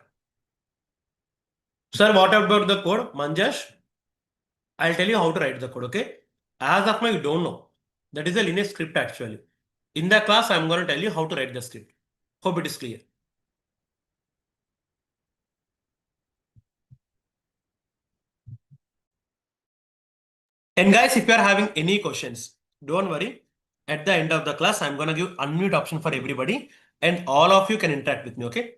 Sir, what about the code? Manjash, I'll tell you how to write the code, okay? As of now, you don't know. That is a Linux script actually. In the class, I'm going to tell you how to write the script. Hope it is clear. And guys, if you are having any questions, don't worry. At the end of the class, I'm going to give unmute option for everybody and all of you can interact with me, okay?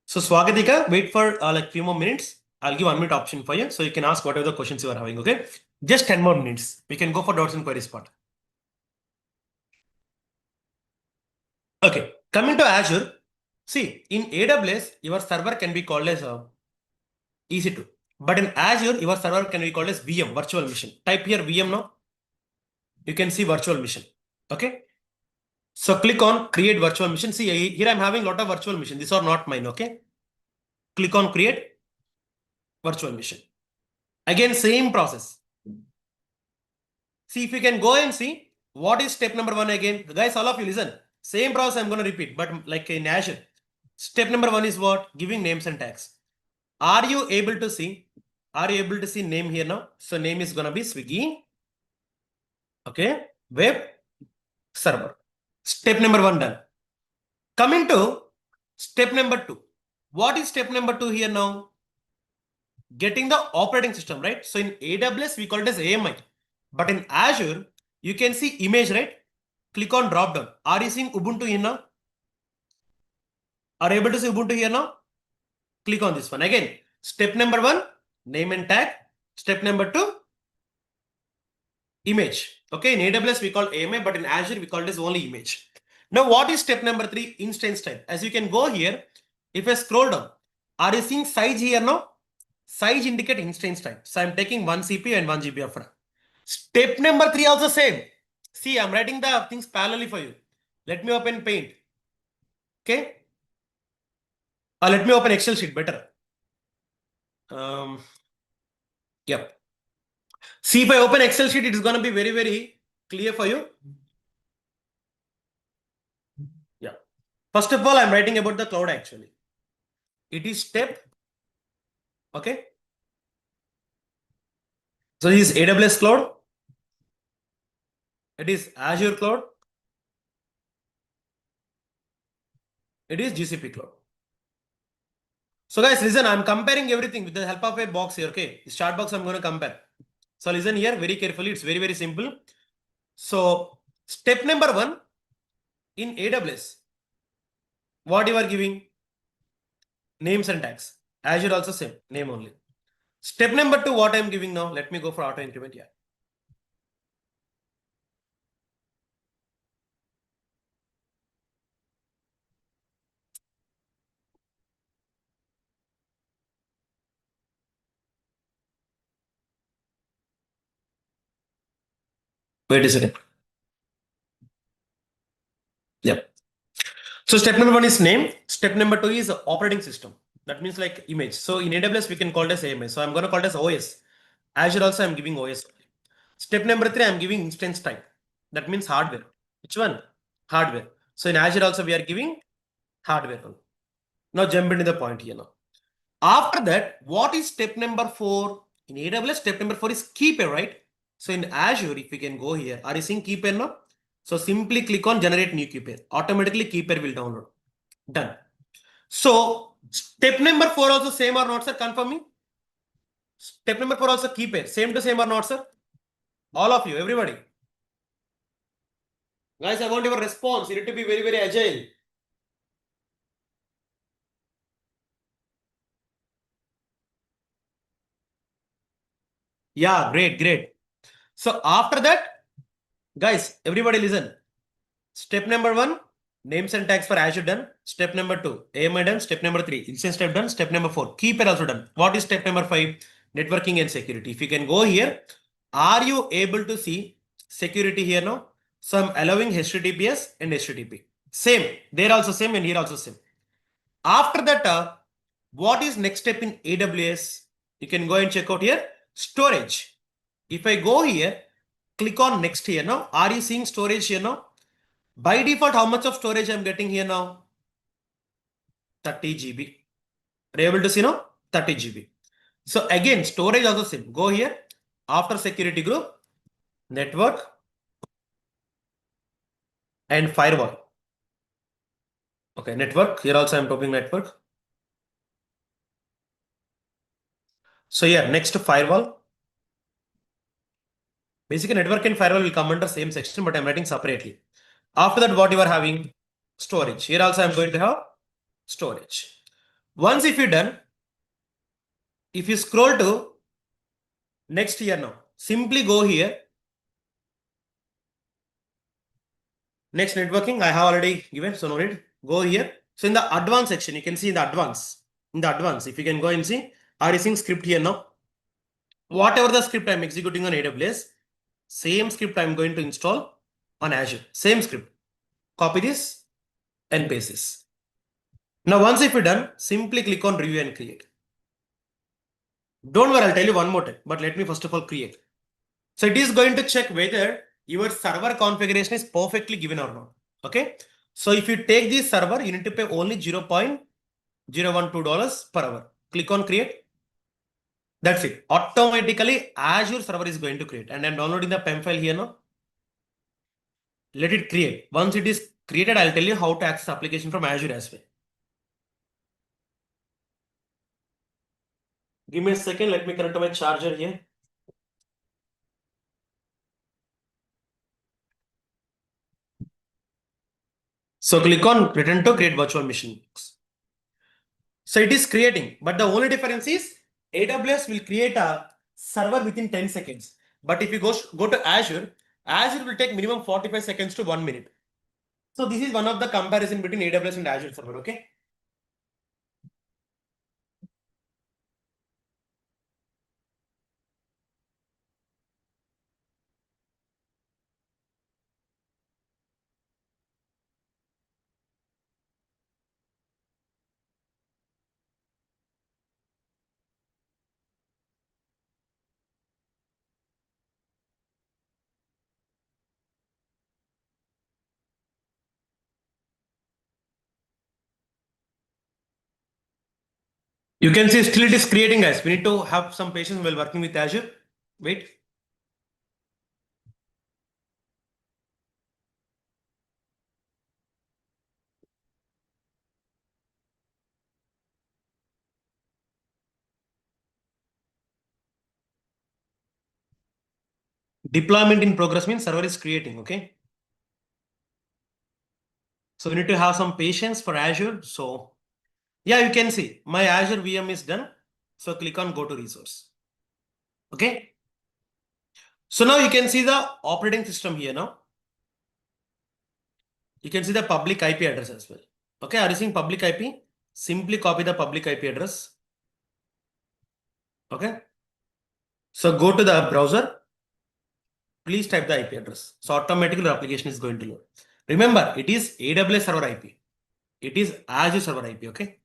So Swagatika, wait for like few more minutes. I'll give unmute option for you so you can ask whatever the questions you are having, okay? Just 10 more minutes. We can go for doubts and queries part. Okay, coming to Azure. See, in AWS, your server can be called as EC2. But in Azure, your server can be called as VM, virtual machine. Type here VM now. You can see virtual machine. Okay. So click on create virtual machine. See, here I'm having a lot of virtual machine. These are not mine. Okay. Click on create virtual machine. Again, same process. See if you can go and see what is step number 1 again. Guys, all of you listen. Same process I'm going to repeat, but like in Azure. Step number 1 is what? Giving names and tags. Are you able to see? Are you able to see name here now? So name is going to be Swiggy. Okay. Web server. Step number 1 done. Coming to step number 2. What is step number 2 here now? Getting the operating system, right? So in AWS, we call it as AMI. But in Azure, you can see image, right? Click on drop down. Are you seeing Ubuntu here now? Are you able to see Ubuntu here now? Click on this one. Again, step number 1, name and tag. Step number 2, image. Okay, in AWS, we call AMI, but in Azure, we call it as only image. Now, what is step number 3? Instance type. As you can go here, if I scroll down, are you seeing size here now? Size indicate instance type. So I'm taking 1 CPU and 1 GB of RAM. Step number 3 also same. See, I'm writing the things parallelly for you. Let me open Paint. Okay. Let me open Excel sheet better. Yep. See, if I open Excel sheet, it is going to be very, very clear for you. Yeah. First of all, I'm writing about the cloud actually. It is step. Okay. So this is AWS cloud. It is Azure cloud. It is GCP cloud. So guys, listen, I'm comparing everything with the help of a box here. Okay. This chart box I'm going to compare. So listen here very carefully. It's very, very simple. So step number 1 in AWS, what you are giving? Names and tags. Azure also same, name only. Step number 2, what I'm giving now? Let me go for auto increment here. Wait a second. Yep. So step number 1 is name. Step number 2 is operating system. That means like image. So in AWS, we can call it as AMI. So I'm going to call it as OS. Azure also I'm giving OS. Step number 3, I'm giving instance type. That means hardware. Which one? Hardware. So in Azure also we are giving hardware. Now jump into the point here now. After that, what is step number 4? In AWS, step number 4 is key pair, right? So in Azure, if we can go here, are you seeing key pair now? So simply click on generate new key pair. Automatically key pair will download. Done. So step number 4 also same or not, sir? Confirm me. Step number 4 also key pair. Same to same or not, sir? All of you, everybody. Guys, I want your response. You need to be very, very agile. Yeah, great, great. So after that, guys, everybody listen. Step number one, names and tags for Azure done. Step number two, AMI done. Step number three, instance step done. Step number four, keeper also done. What is step number five? Networking and security. If you can go here, are you able to see security here now? So I'm allowing HTTPS and HTTP. Same. There also same and here also same. After that, what is next step in AWS? You can go and check out here. Storage. If I go here, click on next here now. Are you seeing storage here now? By default, how much of storage I'm getting here now? 30 GB. Are you able to see now? 30 GB. So again, storage also same. Go here. After security group, network and firewall. Okay, network. Here also I'm typing network. So here, next firewall. Basically, network and firewall will come under same section, but I'm writing separately. After that, what you are having? Storage. Here also I'm going to have storage. Once if you're done, if you scroll to next here now, simply go here. Next networking, I have already given, so no need. Go here. So in the advanced section, you can see in the advanced. In the advanced, if you can go and see, are you seeing script here now? Whatever the script I'm executing on AWS, same script I'm going to install on Azure. Same script. Copy this and paste this. Now, once if you're done, simply click on review and create. Don't worry, I'll tell you one more time, but let me first of all create. So it is going to check whether your server configuration is perfectly given or not. Okay. So if you take this server, you need to pay only $0.012 per hour. Click on create. That's it. Automatically Azure server is going to create. And I'm downloading the PEM file here now. Let it create. Once it is created, I'll tell you how to access application from Azure as well. Give me a second. Let me connect to my charger here. So click on return to create virtual machine. So it is creating, but the only difference is AWS will create a server within 10 seconds. But if you go to Azure, Azure will take minimum 45 seconds to 1 minute. So this is one of the comparison between AWS and Azure server, okay? You can see still it is creating, guys. We need to have some patience while working with Azure. Wait. Deployment in progress means server is creating, okay? So we need to have some patience for Azure. So yeah, you can see my Azure VM is done. So click on go to resource. Okay. So now you can see the operating system here now. You can see the public IP address as well. Okay, are you seeing public IP? Simply copy the public IP address. Okay. So go to the browser. Please type the IP address. So automatically the application is going to load. Remember, it is AWS server IP. It is Azure server IP. Okay.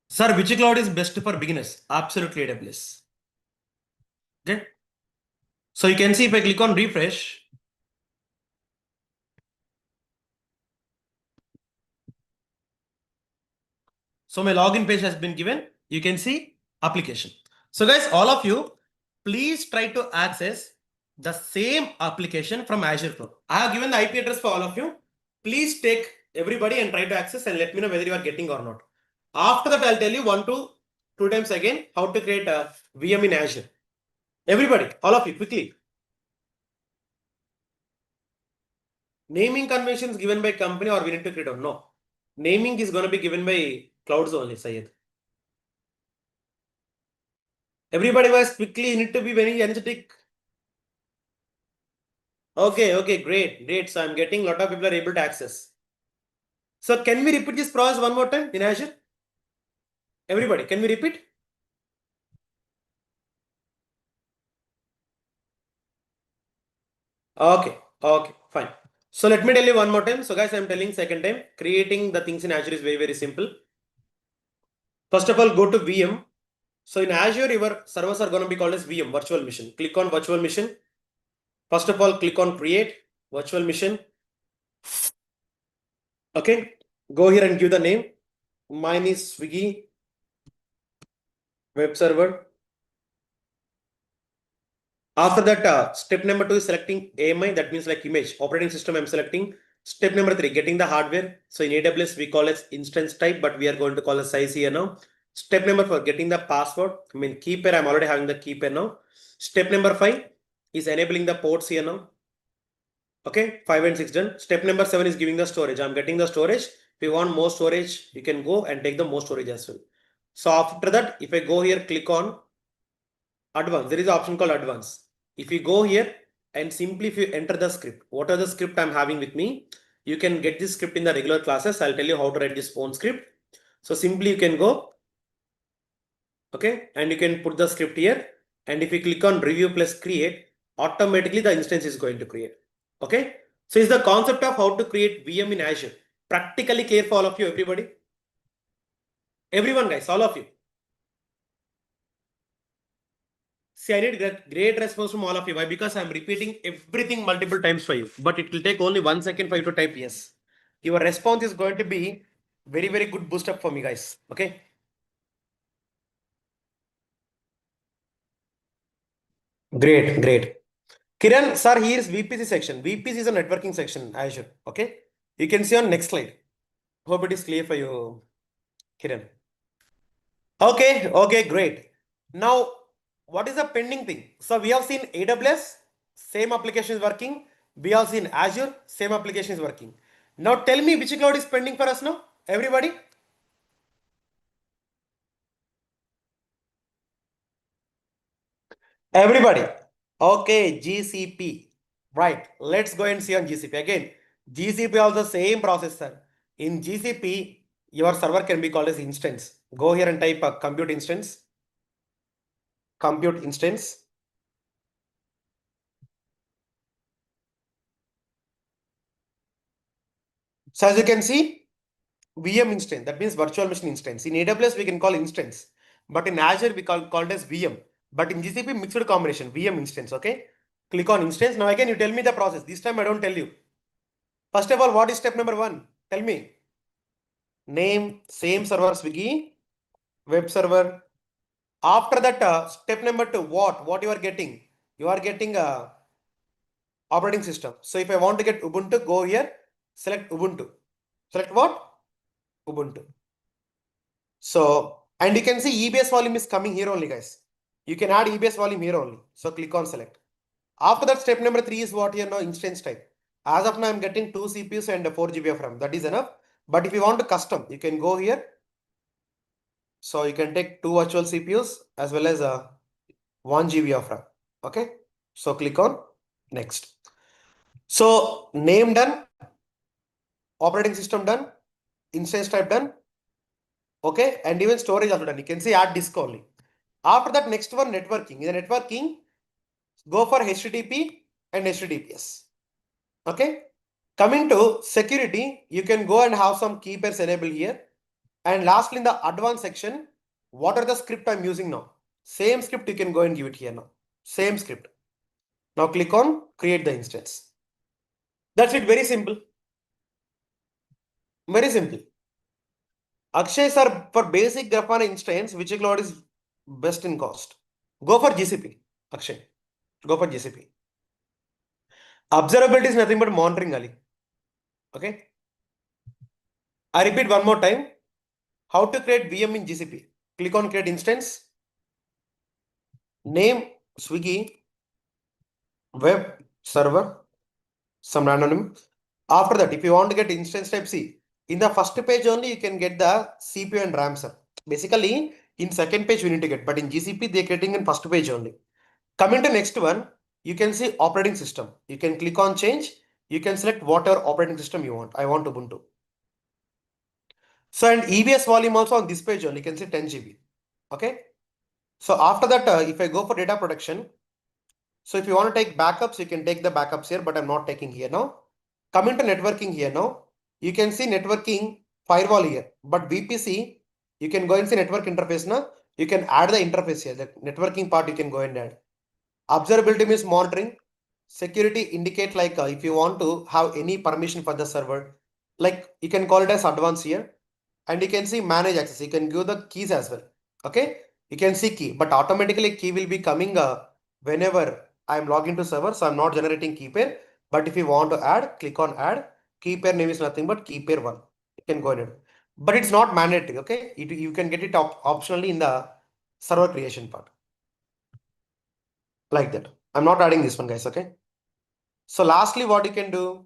Sir, which cloud is best for beginners? Absolutely AWS. Okay. So you can see if I click on refresh. So my login page has been given. You can see application. So guys, all of you, please try to access the same application from Azure Cloud. I have given the IP address for all of you. Please take everybody and try to access and let me know whether you are getting or not. After that, I'll tell you two times again how to create a VM in Azure. Everybody, all of you, quickly. Naming conventions given by company or we need to create or no. Naming is going to be given by clouds only, Sayed. Everybody was quickly, you need to be very energetic. Okay, great. So I'm getting a lot of people are able to access. So can we repeat this process one more time in Azure? Everybody, can we repeat? Okay, fine. So let me tell you one more time. So guys, I'm telling second time, creating the things in Azure is very simple. First of all, go to VM. So in Azure, your servers are going to be called as VM, virtual machine. Click on virtual machine. First of all, click on create virtual machine. Okay. Go here and give the name. Mine is Swiggy web server. After that, step number 2 is selecting AMI. That means like image operating system. I'm selecting. Step number 3, getting the hardware. So in AWS, we call it instance type, but we are going to call it size here now. Step number 4, getting the password. I mean, key pair. I'm already having the key pair now. Step number 5 is enabling the ports here now. Okay, 5 and 6 done. Step number 7 is giving the storage. I'm getting the storage. If you want more storage, you can go and take the more storage as well. So after that, if I go here, click on advanced, there is an option called advanced. If you go here and simply if you enter the script, what are the script I'm having with me, you can get this script in the regular classes. I'll tell you how to write this own script. So simply you can go, okay, and you can put the script here. And if you click on review plus create, automatically the instance is going to create. Okay. So it's the concept of how to create VM in Azure. Practically clear for all of you, everybody. Everyone, guys, all of you. See, I need great response from all of you. Why? Because I'm repeating everything multiple times for you. But it will take only 1 second for you to type yes. Your response is going to be very good boost up for me, guys. Okay. Great. Kiran, sir, here is VPC section. VPC is a networking section, Azure. Okay. You can see on next slide. Hope it is clear for you, Kiran. Okay, great. Now, what is the pending thing? So we have seen AWS, same application is working. We have seen Azure, same application is working. Now tell me which cloud is pending for us now? Everybody? Everybody. Okay, GCP. Right. Let's go and see on GCP. Again, GCP also same processor. In GCP, your server can be called as instance. Go here and type a compute instance. Compute instance. So as you can see, VM instance, that means virtual machine instance. In AWS, we can call instance, but in Azure, we called as VM. But in GCP, mixed combination, VM instance. Okay. Click on instance. Now again, you tell me the process. This time I don't tell you. First of all, what is step number 1? Tell me. Name, same server, Swiggy, web server. After that, step number 2, what? What you are getting? You are getting a operating system. So if I want to get Ubuntu, go here, select Ubuntu. Select what? Ubuntu. So, and you can see EBS volume is coming here only, guys. You can add EBS volume here only. So click on select. After that, step number 3 is what you know, instance type. As of now, I'm getting 2 CPUs and 4 GB of RAM. That is enough. But if you want to custom, you can go here. So you can take 2 virtual CPUs as well as 1 GB of RAM. Okay. So click on next. So name done, operating system done, instance type done. Okay. And even storage also done. You can see add disk only. After that, next one, networking. In the networking, go for HTTP and HTTPS. Okay. Coming to security, you can go and have some key pairs enabled here. And lastly, in the advanced section, what are the script I'm using now? Same script you can go and give it here now. Same script. Now click on create the instance. That's it. Very simple. Very simple. Akshay sir, for basic Grafana instance, which cloud is best in cost? Go for GCP. Akshay. Go for GCP. Observability is nothing but monitoring, Ali. Okay. I repeat one more time. How to create VM in GCP? Click on create instance. Name Swiggy web server. Some random. After that, if you want to get instance type C, in the first page only you can get the CPU and RAM, sir. Basically, In second page, we need to get, but in GCP, they're getting in first page only. Coming to next one, you can see operating system. You can click on change. You can select whatever operating system you want. I want Ubuntu. So, and EBS volume also on this page only, you can see 10 GB. Okay. So after that, if I go for data protection, so if you want to take backups, you can take the backups here, but I'm not taking here now. Coming to networking here now, you can see networking firewall here, but VPC, you can go and see network interface now. You can add the interface here, the networking part you can go and add. Observability means monitoring. Security indicate like if you want to have any permission for the server, like you can call it as advanced here. And you can see manage access. You can give the keys as well. Okay. You can see key, but automatically key will be coming whenever I'm logged into server. So I'm not generating key pair. But if you want to add, click on add. Key pair name is nothing but key pair one. You can go ahead. But it's not mandatory. Okay. You can get it optionally in the server creation part. Like that. I'm not adding this one, guys. Okay. So lastly, what you can do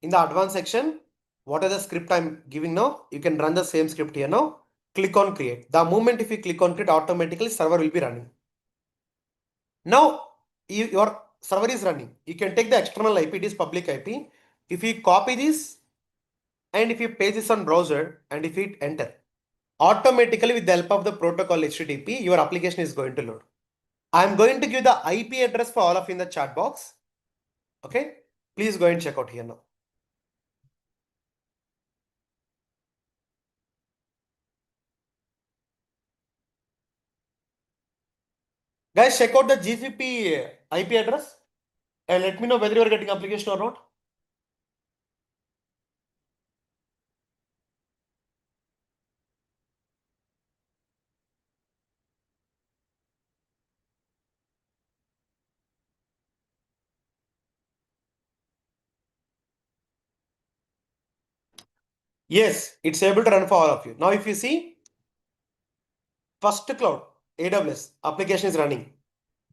in the advanced section, what are the script I'm giving now? You can run the same script here now. Click on create. The moment if you click on create, automatically server will be running. Now your server is running. You can take the external IP, it is public IP. If you copy this and if you paste this on browser and if you hit enter, automatically with the help of the protocol HTTP, your application is going to load. I'm going to give the IP address for all of you in the chat box. Okay. Please go and check out here now. Guys, check out the GCP IP address and let me know whether you are getting application or not. Yes, it's able to run for all of you. Now, if you see, first cloud, AWS application is running.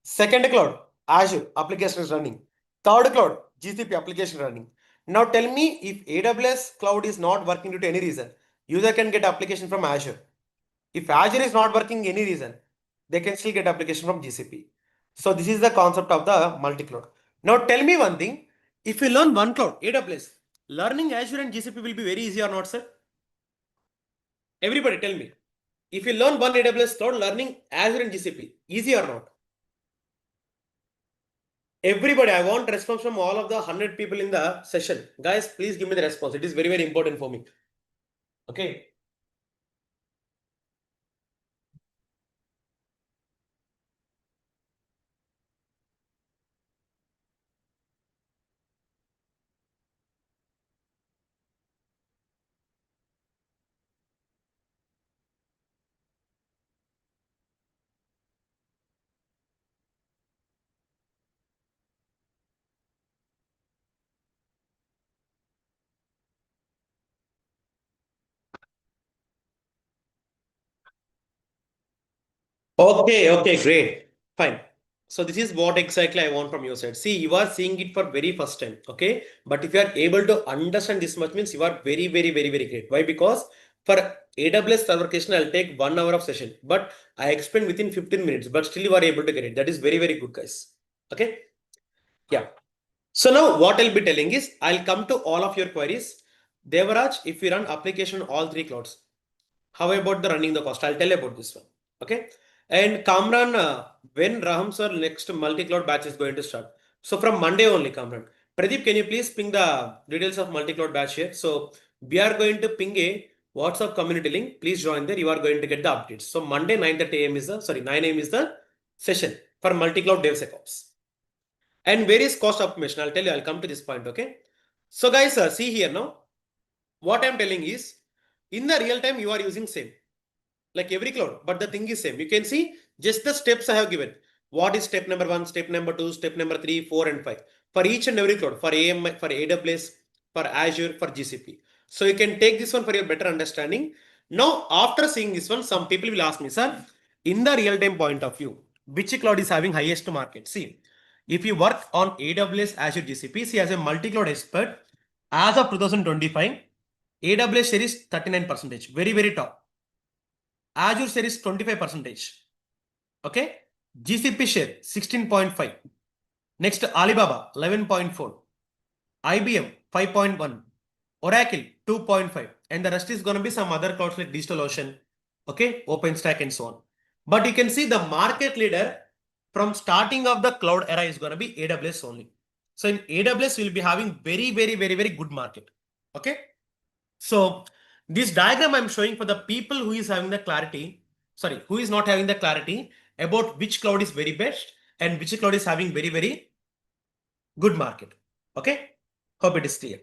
Second cloud, Azure application is running. Third cloud, GCP application running. Now tell me if AWS cloud is not working due to any reason, user can get application from Azure. If Azure is not working any reason, they can still get application from GCP. So this is the concept of the multi-cloud. Now tell me one thing, if you learn one cloud, AWS, learning Azure and GCP will be very easy or not, sir? Everybody tell me. If you learn one AWS cloud, learning Azure and GCP, easy or not? Everybody, I want response from all of the 100 people in the session. Guys, please give me the response. It is very, very important for me. Okay. Okay, great. Fine. So this is what exactly I want from your side. See, you are seeing it for very first time. Okay. But if you are able to understand this much means you are very, very, very, very great. Why? Because for AWS server creation, I'll take 1 hour of session, but I explain within 15 minutes, but still you are able to get it. That is very, very good, guys. Okay. Yeah. So now what I'll be telling is I'll come to all of your queries. Devaraj, if we run application on all three clouds, how about the running the cost? I'll tell you about this one. Okay. And Kamran, when Raham sir next multi-cloud batch is going to start? So from Monday only, Kamran. Pradeep, can you please ping the details of multi-cloud batch here? So we are going to ping a WhatsApp community link. Please join there. You are going to get the updates. So Monday 9:30 a.m. is the 9 a.m. is the session for multi-cloud DevSecOps. And various cost optimization. I'll tell you. I'll come to this point. Okay. So guys, see here now. What I'm telling is, in the real time, you are using same like every cloud, but the thing is same. You can see just the steps I have given. What is step number 1, step number 2, step number 3, 4, and 5 for each and every cloud, for for AWS, for Azure, for GCP. So you can take this one for your better understanding. Now, after seeing this one, some people will ask me, sir, in the real time point of view, which cloud is having highest market? See, if you work on AWS, Azure, GCP, see as a multi-cloud expert, as of 2025, AWS share is 39%, very, very top. Azure share is 25%. Okay. GCP share 16.5. Next, Alibaba 11.4. IBM 5.1. Oracle 2.5. And the rest is going to be some other clouds like DigitalOcean, okay, OpenStack and so on. But you can see the market leader from starting of the cloud era is going to be AWS only. So in AWS, we'll be having very good market. Okay. So this diagram I'm showing for the people who is having the clarity, sorry, who is not having the clarity about which cloud is very best and which cloud is having very good market. Okay. Hope it is clear.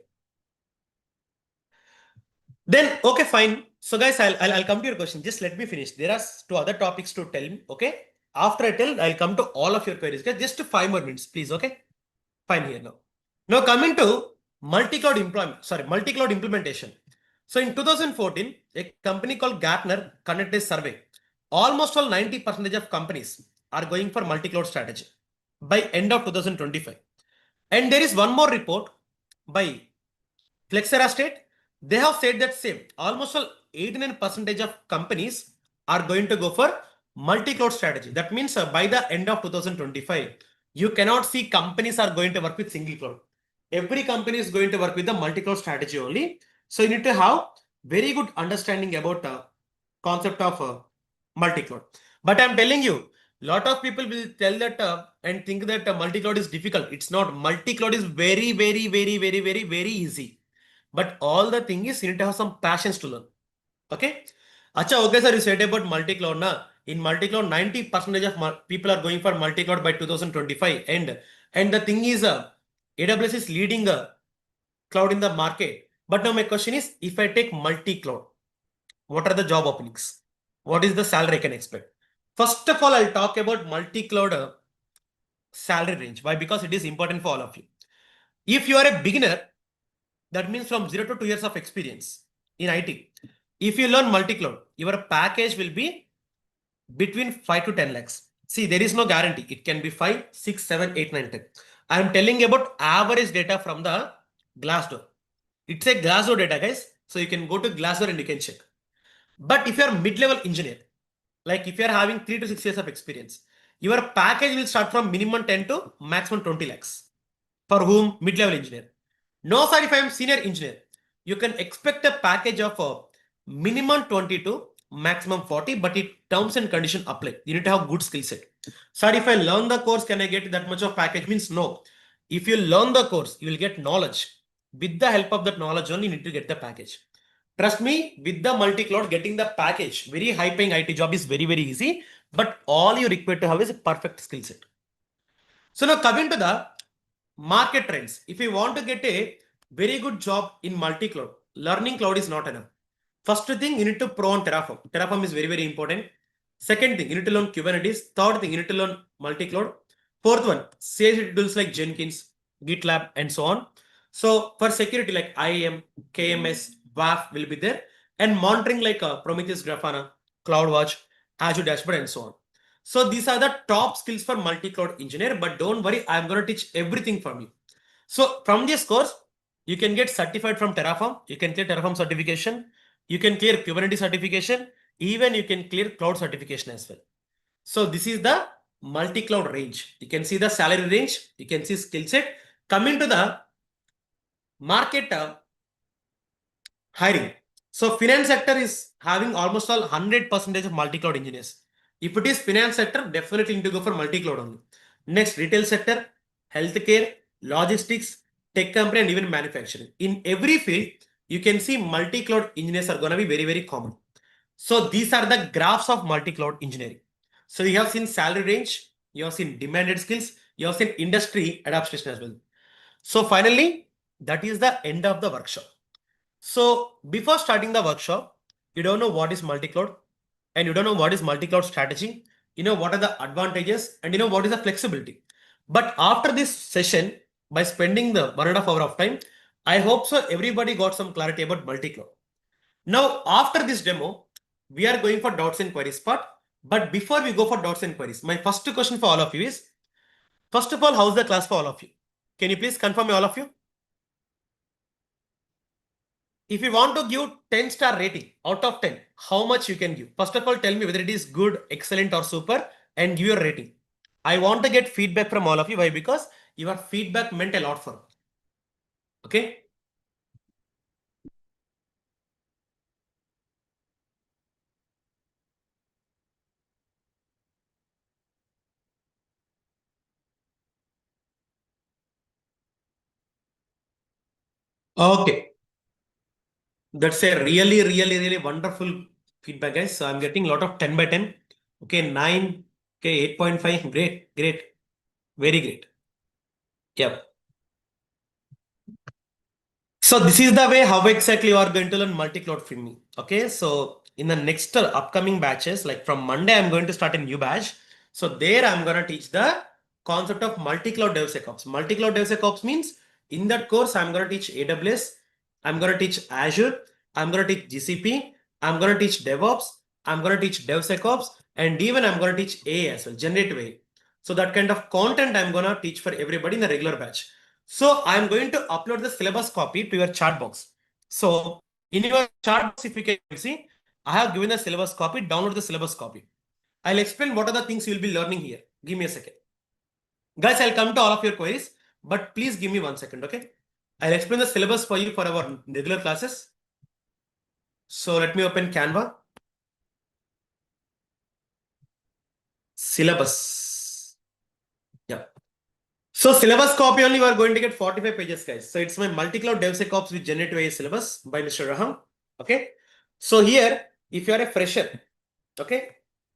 Then, okay, fine. So guys, I'll come to your question. Just let me finish. There are two other topics to tell me. Okay. After I tell, I'll come to all of your queries. Okay? Just 5 more minutes, please. Okay. Fine here now. Now coming to multi-cloud implementation. So in 2014, a company called Gartner conducted a survey. Almost all 90% of companies are going for multi-cloud strategy by end of 2025. And there is one more report by Flexera State. They have said that same. Almost all 89% of companies are going to go for multi-cloud strategy. That means by the end of 2025, you cannot see companies are going to work with single cloud. Every company is going to work with the multi-cloud strategy only. So you need to have very good understanding about concept of multi-cloud. But I'm telling you, lot of people will tell that and think that multi-cloud is difficult. It's not. Multi-cloud is very easy. But all the thing is you need to have some passions to learn. Okay. Acha, okay, sir, you said about multi-cloud. Na? In multi-cloud, 90% of people are going for multi-cloud by 2025. And the thing is, AWS is leading cloud in the market. But now my question is, if I take multi-cloud, what are the job openings? What is the salary I can expect? First of all, I'll talk about multi-cloud salary range. Why? Because it is important for all of you. If you are a beginner, that means from 0 to 2 years of experience in IT. If you learn multi-cloud, your package will be between 5 to 10 lakhs. See, there is no guarantee. It can be 5, 6, 7, 8, 9, 10. I am telling about average data from the Glassdoor. It's a Glassdoor data, guys. So you can go to Glassdoor and you can check. But if you are mid-level engineer, like if you are having 3 to 6 years of experience, your package will start from minimum 10 to maximum 20 lakhs. For whom? Mid-level engineer. No, sir, if I am senior engineer, you can expect a package of minimum 20 to maximum 40, but it terms and condition apply. You need to have good skill set. Sir, if I learn the course, can I get that much of package? Means no. If you learn the course, you will get knowledge. With the help of that knowledge only, you need to get the package. Trust me, with the multi-cloud, getting the package, very high-paying IT job is very easy. But all you require to have is a perfect skill set. So now coming to the market trends. If you want to get a very good job in multi-cloud, learning cloud is not enough. First thing, you need to pro on Terraform. Terraform is very important. Second thing, you need to learn Kubernetes. Third thing, you need to learn multi-cloud. Fourth one, CI/CD tools like Jenkins, GitLab, and so on. So for security like IAM, KMS, WAF will be there. And monitoring like Prometheus, Grafana, CloudWatch, Azure Dashboard, and so on. So these are the top skills for multi-cloud engineer, but don't worry, I'm going to teach everything from you. So from this course, you can get certified from Terraform. You can clear Terraform certification. You can clear Kubernetes certification. Even you can clear cloud certification as well. So this is the multi-cloud range. You can see the salary range. You can see skill set. Coming to the market hiring. So finance sector is having almost all 100% of multi-cloud engineers. If it is finance sector, definitely need to go for multi-cloud only. Next, retail sector, healthcare, logistics, tech company, and even manufacturing. In every field, you can see multi-cloud engineers are going to be very common. So these are the graphs of multi-cloud engineering. So you have seen salary range, you have seen demanded skills, you have seen industry adaptation as well. So finally, that is the end of the workshop. So before starting the workshop, you don't know what is multi-cloud and you don't know what is multi-cloud strategy. You know what are the advantages and you know what is the flexibility. But after this session, by spending the 1.5 hours of time, I hope so everybody got some clarity about multi-cloud. Now, after this demo, we are going for doubts and queries part. But before we go for doubts and queries, my first question for all of you is, first of all, how's the class for all of you? Can you please confirm me, all of you? If you want to give 10-star rating out of 10, how much you can give? First of all, tell me whether it is good, excellent, or super, and give your rating. I want to get feedback from all of you. Why? Because your feedback meant a lot for me. Okay. Okay. That's a really wonderful feedback, guys. So I'm getting a lot of 10 by 10. Okay, 9. Okay, 8.5. Great. Very great. Yep. So this is the way how exactly you are going to learn multi-cloud from me. Okay, so in the next upcoming batches, like from Monday, I'm going to start a new batch. So there I'm going to teach the concept of multi-cloud DevSecOps. Multi-cloud DevSecOps means in that course, I'm going to teach AWS, I'm going to teach Azure, I'm going to teach GCP, I'm going to teach DevOps, I'm going to teach DevSecOps, and even I'm going to teach AI as well, generative AI. So that kind of content I'm going to teach for everybody in the regular batch. So I'm going to upload the syllabus copy to your chat box. So in your chat box, if you can see, I have given the syllabus copy, download the syllabus copy. I'll explain what are the things you'll be learning here. Give me a second. Guys, I'll come to all of your queries, but please give me 1 second, okay? I'll explain the syllabus for you for our regular classes. So let me open Canva. Syllabus. Yeah. So syllabus copy only, we are going to get 45 pages, guys. So it's my multi-cloud DevSecOps with generative AI syllabus by Mr. Raham. Okay. So here, if you are a fresher, okay,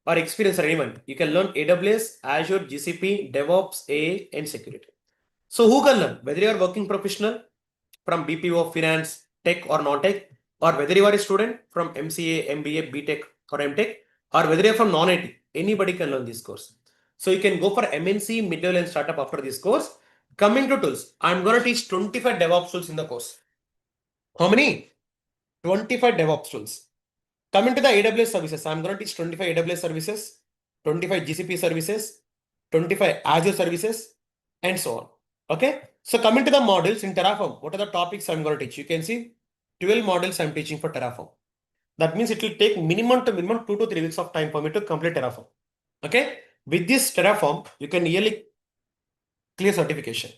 or experienced or anyone, you can learn AWS, Azure, GCP, DevOps, AI, and security. So who can learn? Whether you are working professional from BPO, finance, tech or non-tech, or whether you are a student from MCA, MBA, BTech or MTech, or whether you are from non-IT, anybody can learn this course. So you can go for MNC, mid-level and startup after this course. Coming to tools, I'm going to teach 25 DevOps tools in the course. How many? 25 DevOps tools. Coming to the AWS services, I'm going to teach 25 AWS services, 25 GCP services, 25 Azure services, and so on. Okay. So coming to the modules in Terraform, what are the topics I'm going to teach? You can see 12 modules I'm teaching for Terraform. That means it will take minimum to minimum 2 to 3 weeks of time for me to complete Terraform. Okay. With this Terraform, you can really clear certification.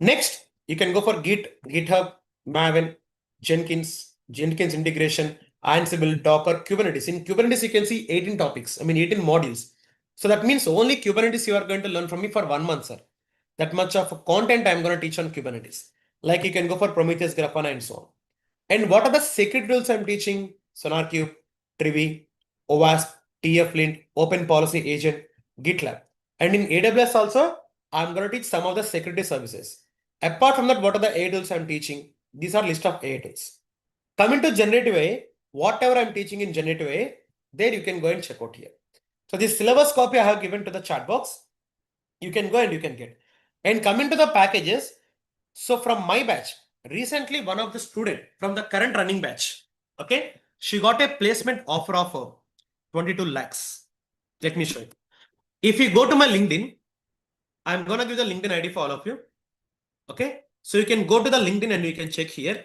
Next, you can go for Git, GitHub, Maven, Jenkins integration, Ansible, Docker, Kubernetes. In Kubernetes, you can see 18 topics. I mean, 18 modules. So that means only Kubernetes you are going to learn from me for 1 month, sir. That much of content I'm going to teach on Kubernetes. Like you can go for Prometheus, Grafana, and so on. And what are the secret tools I'm teaching? SonarQube, Trivy, OWASP, TF-Lint, Open Policy Agent, GitLab. And in AWS also, I'm going to teach some of the security services. Apart from that, what are the AI tools I'm teaching? These are list of AI tools. Coming to generative AI, whatever I'm teaching in generative AI, there you can go and check out here. So this syllabus copy I have given to the chat box. You can go and you can get. And coming to the packages, so from my batch, recently one of the student from the current running batch, okay, she got a placement offer of 22 lakhs. Let me show you. If you go to my LinkedIn, I'm gonna give the LinkedIn ID for all of you. Okay, so you can go to the LinkedIn and you can check here.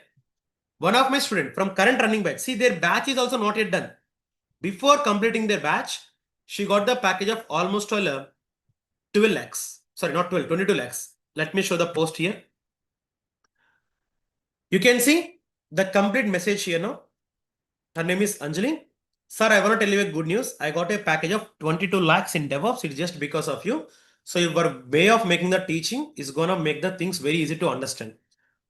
One of my student from current running batch, see their batch is also not yet done. Before completing their batch, she got the package of almost 12 lakhs. Sorry, not 12, 22 lakhs. Let me show the post here. You can see the complete message here now. Her name is Anjali. Sir, I want to tell you a good news. I got a package of 22 lakhs in DevOps. It's just because of you. So your way of making the teaching is going to make the things very easy to understand.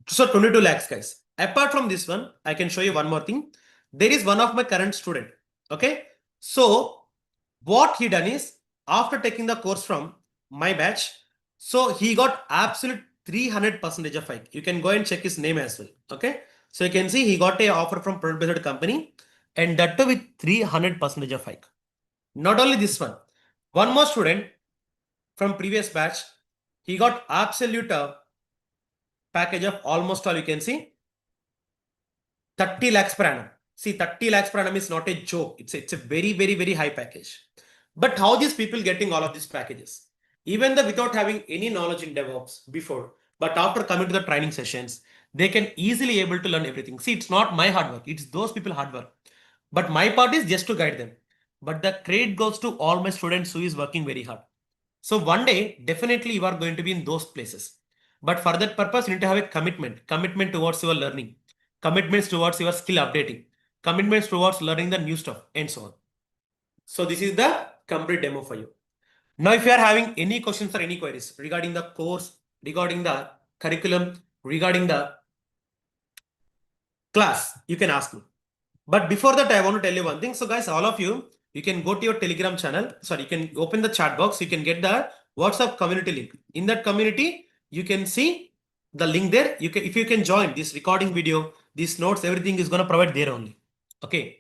So 22 lakhs, guys. Apart from this one, I can show you one more thing. There is one of my current student. Okay. So what he done is after taking the course from my batch, so he got absolute 300% of hike. You can go and check his name as well. Okay. So you can see he got a offer from product-based company and that too with 300% of hike. Not only this one, one more student from previous batch, he got absolute package of almost all you can see 30 lakhs per annum. See, 30 lakhs per annum is not a joke. It's a very high package. But how these people getting all of these packages? Even though without having any knowledge in DevOps before, but after coming to the training sessions, they can easily able to learn everything. See, it's not my hard work, it's those people hard work. But my part is just to guide them. But the credit goes to all my students who is working very hard. So one day, definitely you are going to be in those places. But for that purpose, you need to have a commitment towards your learning, commitments towards your skill updating, commitments towards learning the new stuff, and so on. So this is the complete demo for you. Now, if you are having any questions or any queries regarding the course, regarding the curriculum, regarding the class, you can ask me. But before that, I want to tell you one thing. So guys, all of you, you can go to your Telegram channel. Sorry, you can open the chat box. You can get the WhatsApp community link. In that community, you can see the link there. You can, if you can join this recording video, these notes, everything is going to provide there only. Okay.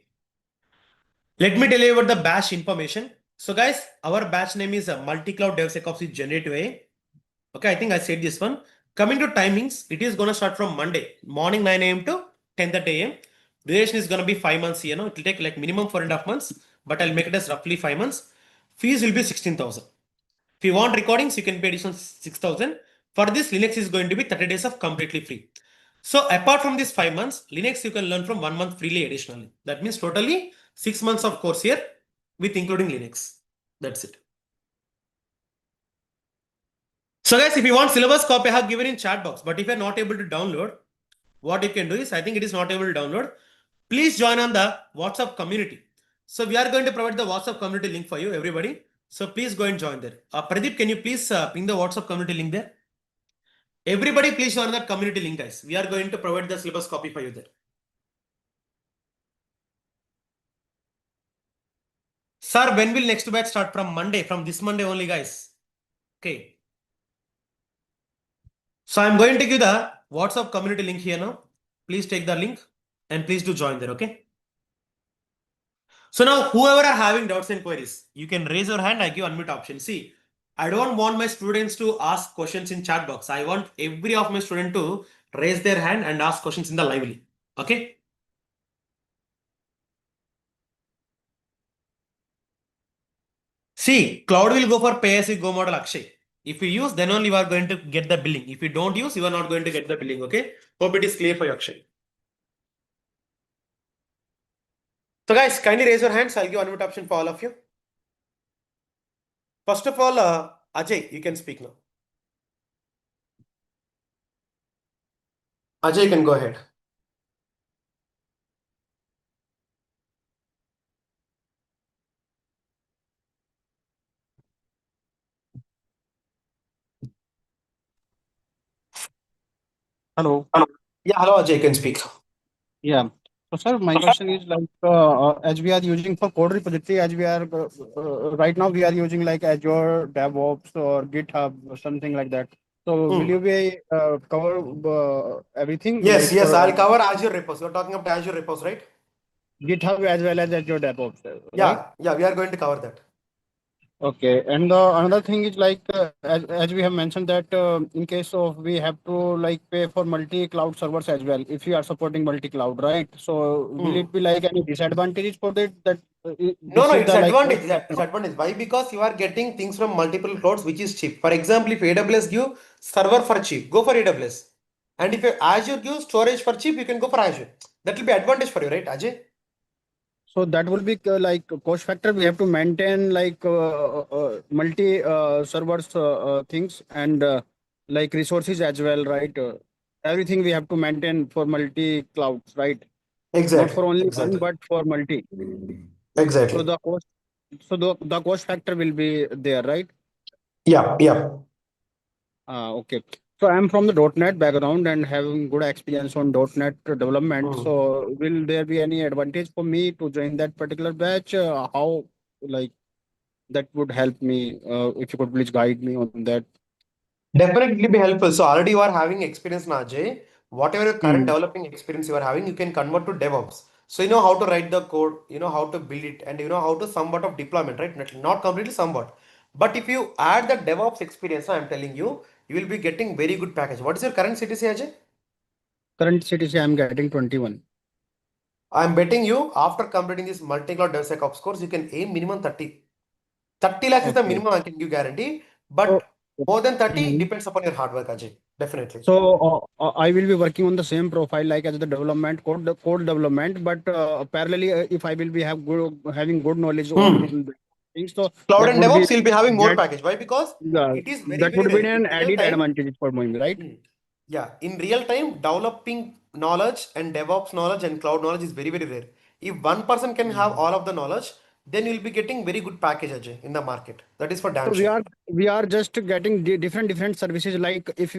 Let me tell you about the batch information. So guys, our batch name is Multicloud DevSecOps with Generative AI. Okay, I think I said this one. Coming to timings, it is going to start from Monday, morning 9 a.m. to 10:30 a.m. Duration is going to be 5 months, it will take like minimum 4.5 months, but I'll make it as roughly 5 months. Fees will be 16,000. If you want recordings, you can pay additional 6,000. For this, Linux is going to be 30 days of completely free. So apart from this 5 months, Linux you can learn from 1 month freely additionally. That means totally 6 months of course here with including Linux. That's it. So guys, if you want syllabus copy, I have given in chat box. But if you're not able to download, what you can do is, I think it is not able to download. Please join on the WhatsApp community. So we are going to provide the WhatsApp community link for you, everybody. So please go and join there. Pradeep, can you please ping the WhatsApp community link there? Everybody please join that community link, guys. We are going to provide the syllabus copy for you there. Sir, when will next batch start? From Monday, from this Monday only, guys. Okay. So I'm going to give the WhatsApp community link here now. Please take the link and please do join there, okay? So now whoever are having doubts and queries, you can raise your hand. I give unmute option. See, I don't want my students to ask questions in chat box. I want every of my student to raise their hand and ask questions in the lively. Okay. See, cloud will go for pay as you go model, Akshay. If you use, then only you are going to get the billing. If you don't use, you are not going to get the billing. Okay. Hope it is clear for you, Akshay. So guys, kindly raise your hands. I'll give unmute option for all of you. First of all, Ajay, you can speak now. Ajay, you can go ahead. Hello. Yeah, hello, Ajay, you can speak. Yeah. So, sir, my question is like, as we are using for code repository, as we are right now, we are using like Azure, DevOps, or GitHub, or something like that. So, will you be cover everything Yes, like yes, for I'll cover Azure repos. You're talking about Azure repos, right? GitHub as well as Azure DevOps, right? Yeah, we are going to cover that. Okay, and another thing is like as we have mentioned that in case of we have to like pay for multi-cloud servers as well if you are supporting multi-cloud, right? So will it be like any disadvantages for that? No, This no, is it's the like advantage. It's advantage. Why? Because you are getting things from multiple clouds, which is cheap. For example, if AWS give server for cheap, go for AWS. And if Azure gives storage for cheap, you can go for Azure. That will be advantage for you, right, Ajay? so that will be like cost factor. We have to maintain like multi servers things and like resources as well, right? Everything we have to maintain for multi clouds, right? Not Exactly, for only one, exactly, but for multi. So exactly. the cost factor will be there, right? Yeah, yeah. Okay. So I'm from the .NET background and having good experience on .NET development. Mm. So will there be any advantage for me to join that particular batch? How like that would help me? If you could please guide me on that. Definitely be helpful. So already you are having experience, Najay. Whatever your current Hmm. developing experience you are having, you can convert to DevOps. So you know how to write the code, you know how to build it, and you know how to somewhat of deployment, right? Not completely, somewhat. But if you add the DevOps experience, I'm telling you, you will be getting very good package. What is your current CTC, Ajay? Current CTC I'm getting 21. I'm betting you after completing this multi-cloud DevSecOps course, you can aim minimum 30. 30 lakhs is the Okay. minimum I can give guarantee. So But More than 30 Mhm. depends upon your hard work, Ajay. Definitely. So I will be working on the same profile like as the development code development, but parallelly, if I will be having good knowledge on Hmm. this things, so Cloud that and would be DevOps, you'll be having more that package. Why? Because it is very, that very would be rare. In an real added time, advantage for me, right? hmm, yeah, in real time, developing knowledge and DevOps knowledge and cloud knowledge is very, very rare. If one person can have Mhm. all of the knowledge, then you'll be getting very good package, Ajay, in the market. That is for damn So sure. we are just getting different services. Like if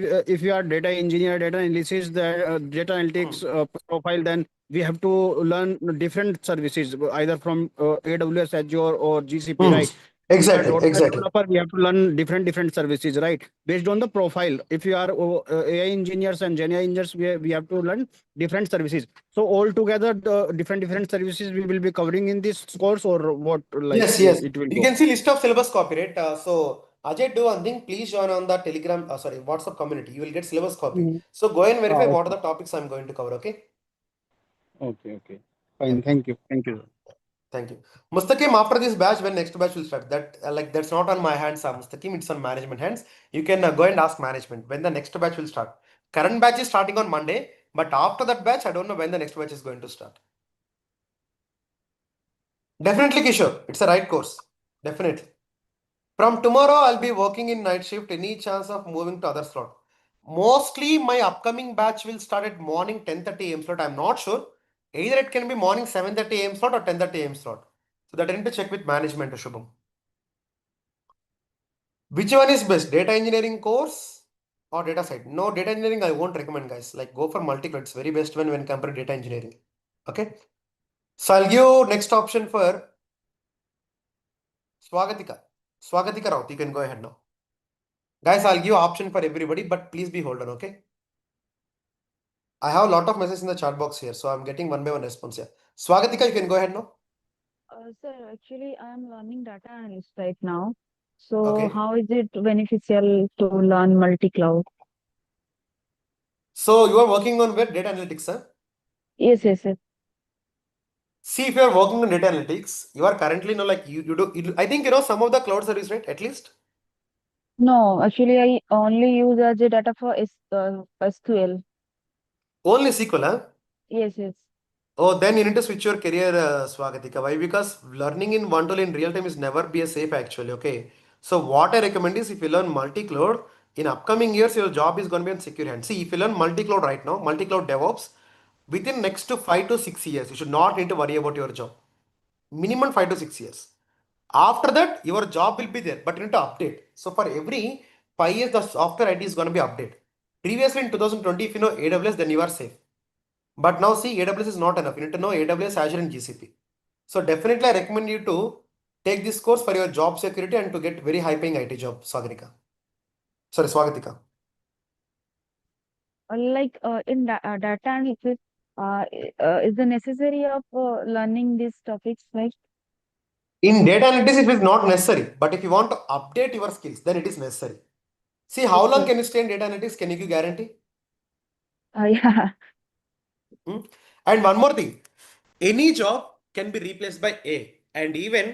you are data engineer, data analysis, the data analytics Hmm. profile, then we have to learn different services either from AWS, Azure, or GCP, Hmm. right? If you are Exactly, .NET exactly. developer, we have to learn different services, right? Based on the profile. If you are AI engineers and Gen AI engineers, we have to learn different services. So altogether, the different services we will be covering in this course, or what like Yes, yes. it will You go. can see list of syllabus copy, right? So Ajay, do one thing. Please join on the Telegram, sorry, WhatsApp community. You will get syllabus copy. Mhm. So go and verify what are Okay. the topics I'm going to cover. Okay. Okay, okay. Yeah. Fine. Thank you. Thank you. Thank you. Mustaqim, after this batch, when next batch will start? That like that's not on my hands, Mustaqim. It's on management hands. You can go and ask management when the next batch will start. Current batch is starting on Monday, but after that batch, I don't know when the next batch is going to start. Definitely, Kishore. It's a right course. Definitely. From tomorrow, I'll be working in night shift. Any chance of moving to other slot? Mostly, my upcoming batch will start at morning 10:30 a.m. slot. I'm not sure. Either it can be morning 7:30 a.m. slot or 10:30 a.m. slot. So that I need to check with management, Shubham. Which one is best? Data engineering course or data side? No, data engineering I won't recommend, guys. Like go for multi-cloud. It's very best when compared to data engineering. Okay. So I'll give next option for Swagatika. Swagatika Raut. You can go ahead now. Guys, I'll give option for everybody, but please be hold on, okay? I have a lot of messages in the chat box here, so I'm getting one by one response here. Swagatika, you can go ahead now. Sir, actually, I am learning data analyst right now. So, Okay. how is it beneficial to learn multi-cloud? So you are working on where data analytics, sir? Yes, yes, yes. See, if you are working on data analytics, you are currently like I think you know some of the cloud service, right? At least No, actually, I only use as a data for SQL. only SQL, huh? Yes, yes. Oh, then you need to switch your career, Swagatika. Why? Because learning in one tool in real time is never be a safe actually. Okay. So what I recommend is if you learn multi-cloud in upcoming years, your job is going to be on secure hand. See, if you learn multi-cloud right now, multi-cloud DevOps, within next to 5 to 6 years, you should not need to worry about your job. Minimum 5 to 6 years. After that, your job will be there, but you need to update. So for every 5 years, the software ID is going to be updated. Previously in 2020, if you know AWS, then you are safe. But now see, AWS is not enough. You need to know AWS, Azure, and GCP. So definitely, I recommend you to take this course for your job security and to get very high paying IT job, Sagarika. Sorry, Swagatika. In data analysis, is the necessary of learning these topics, right? In data analytics, it is not necessary. But if you want to update your skills, then it is necessary. See, how long Okay. can you stay in data analytics? Can you give guarantee? Yeah. Hmm? And one more thing, any job can be replaced by A, and even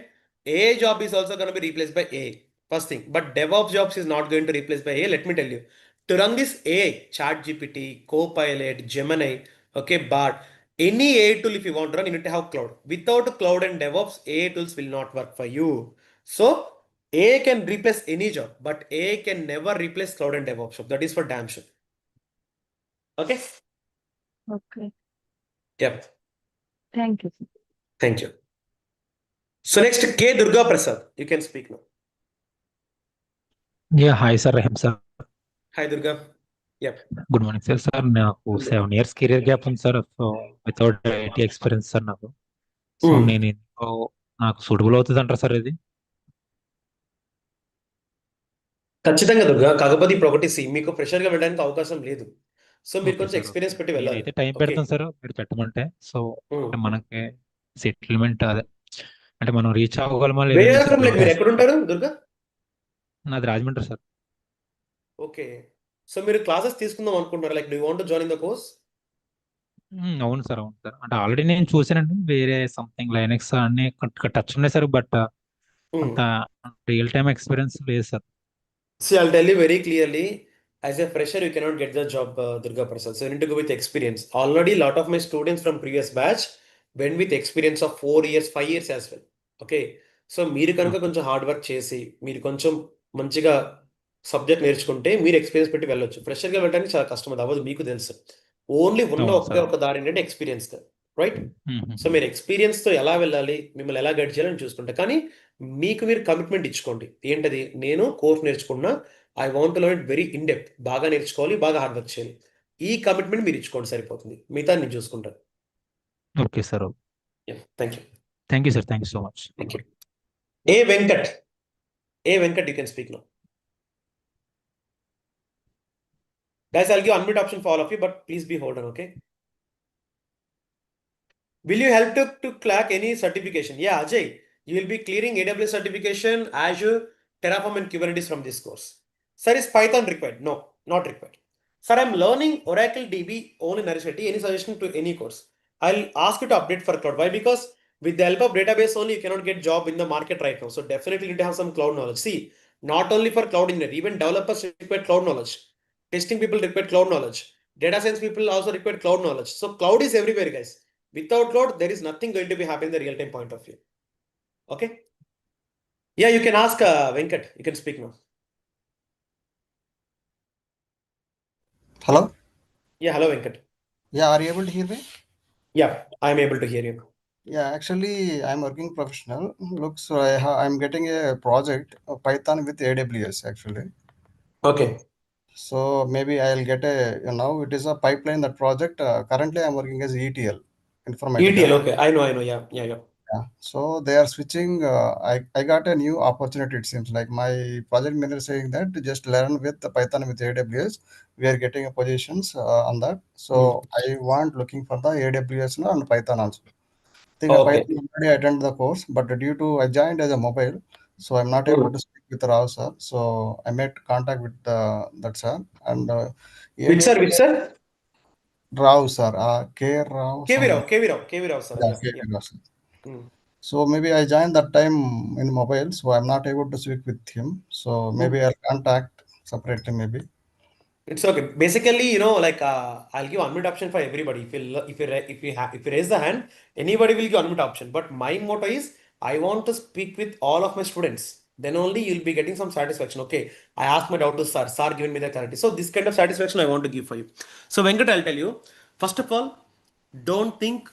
A job is also going to be replaced by A. First thing, but DevOps jobs is not going to replace by A. Let me tell you, to run this AI, ChatGPT, Copilot, Gemini, okay, Bard, any AI tool if you want to run, you need to have cloud. Without cloud and DevOps, AI tools will not work for you. So AI can replace any job, but AI can never replace cloud and DevOps job. That is for damn sure. Okay. Okay. Yep. Thank you, sir. Thank you. So next, K. Durga Prasad. You can speak now. Yeah, hi sir, Raham sir. Hi, Durga. Yep. Good morning, sir. Sir, నాకు Good morning. 7 years career gap ఉంది sir. So without IT experience sir నాకు. So Hmm. నేను ఇందులో నాకు suitable అవుతుంది అంటారా sir ఇది? ఖచ్చితంగా దుర్గా కాకపోతే ఇప్పుడు ఒకటి మీకు ఫ్రెషర్గా వెళ్ళడానికి అవకాశం లేదు. సో మీరు ఓకే కొంచెం సార్, ఓకే. ఎక్స్పీరియన్స్ పెట్టి వెళ్ళాలి. నేనైతే టైం ఓకే. పెడతాను సార్ మీరు పెట్టమంటే. So Hmm. అంటే మనకి సెటిల్మెంట్ అదే అంటే మనం రీచ్ అవ్వగలమా లేదా వేరే అనేది సార్ ఫ్రమ్ లైక్ డౌట్ మీరు వస్తుంది సార్. ఎక్కడుంటారు దుర్గా? నాది రాజమండ్రి సార్. ఓకే. సో మీరు క్లాసెస్ తీసుకుందాం అనుకుంటున్నారు like do want to join the course? అవును సార్, అవును సార్. అంటే ఆల్రెడీ నేను చూసానండి వేరే సంథింగ్ లైనెక్స్ అన్ని టచ్ ఉన్నాయి సార్. బట్ అంత రియల్ టైమ్ ఎక్స్పీరియన్స్ లేదు sir. See, I'll tell you very clearly, as a fresher, you cannot get the job, Durga Prasad. So you need to go with experience. Already, a lot of my students from previous batch went with experience of 4 years, 5 years as well. Okay. So మీరు కనుక కొంచెం hard work చేసి మీరు కొంచెం మంచిగా subject నేర్చుకుంటే మీరు experience పెట్టి వెళ్ళొచ్చు. ఫ్రెషర్గా వెళ్ళడానికి చాలా కష్టం, అది అవ్వదు, మీకు తెలుసు. ఓన్లీ ఉన్న అవును ఒకే సార్. ఒక దారి ఏంటంటే ఎక్స్పీరియన్స్, రైట్? సో మీరు ఎక్స్పీరియన్స్తో ఎలా వెళ్ళాలి, మిమ్మల్ని ఎలా గైడ్ చేయాలని చూసుకుంటా. కానీ మీకు మీరు కమిట్మెంట్ ఇచ్చుకోండి. ఏంటది? నేను కోర్స్ నేర్చుకున్నా, I want to learn it very in depth, బాగా నేర్చుకోవాలి, బాగా హార్డ్ వర్క్ చేయాలి. ఈ కమిట్మెంట్ మీరు ఇచ్చుకోండి, సరిపోతుంది. మిగతా నేను చూసుకుంటాను. Okay sir. Thank you. Thank you sir. Thank you so much. Thank you. A Venkat, A Venkat, you can speak now. Guys, I'll give unmute option for all of you, but please be hold on, okay? Will you help to crack any certification? Yeah, Ajay, you will be clearing AWS certification, Azure, Terraform and Kubernetes from this course. Sir, is Python required? No, not required. Sir, I'm learning Oracle DB only NareshIT. Any suggestion to any course? I'll ask you to update for cloud. Why? Because with the help of database only, you cannot get job in the market right now. So definitely you need to have some cloud knowledge. See, not only for cloud engineer, even developers require cloud knowledge. Testing people require cloud knowledge. Data science people also require cloud knowledge. So cloud is everywhere, guys. Without cloud, there is nothing going to be happening in the real-time point of view. Okay? Yeah, you can ask Venkat. You can speak now. Hello? Yeah, hello Venkat. Yeah, are you able to hear me? Yeah, I'm able to hear you. Yeah, actually, I'm working professional. Looks, I'm getting a project of Python with AWS actually. Okay. So maybe I'll get it is a pipeline, that project. Currently, I'm working as ETL, Informatica. ETL, okay. I know. Yeah. Yeah. So they are switching. I got a new opportunity. It seems like my project manager saying that just learn with the Python with AWS. We are getting a positions on that. So I want looking for the AWS now and Python also. I think Okay. Python already attended the course, but due to I joined as a mobile, so I'm not able to speak with Rao sir. So I made contact with that sir and Which sir? Which AWS sir? Rao sir, K Rao. KV Rao. KV Rao, sir. Yeah, Yeah. KV Rao sir. Mm. So maybe I joined that time in mobile, so I'm not able to speak with him. So maybe I'll contact separately maybe. It's okay. Basically, like I'll give unmute option for everybody. If you raise the hand, anybody will give unmute option. But my motto is I want to speak with all of my students. Then only you'll be getting some satisfaction. Okay, I asked my doubt to sir. Sir given me the clarity. So this kind of satisfaction I want to give for you. So Venkat, I'll tell you. First of all, don't think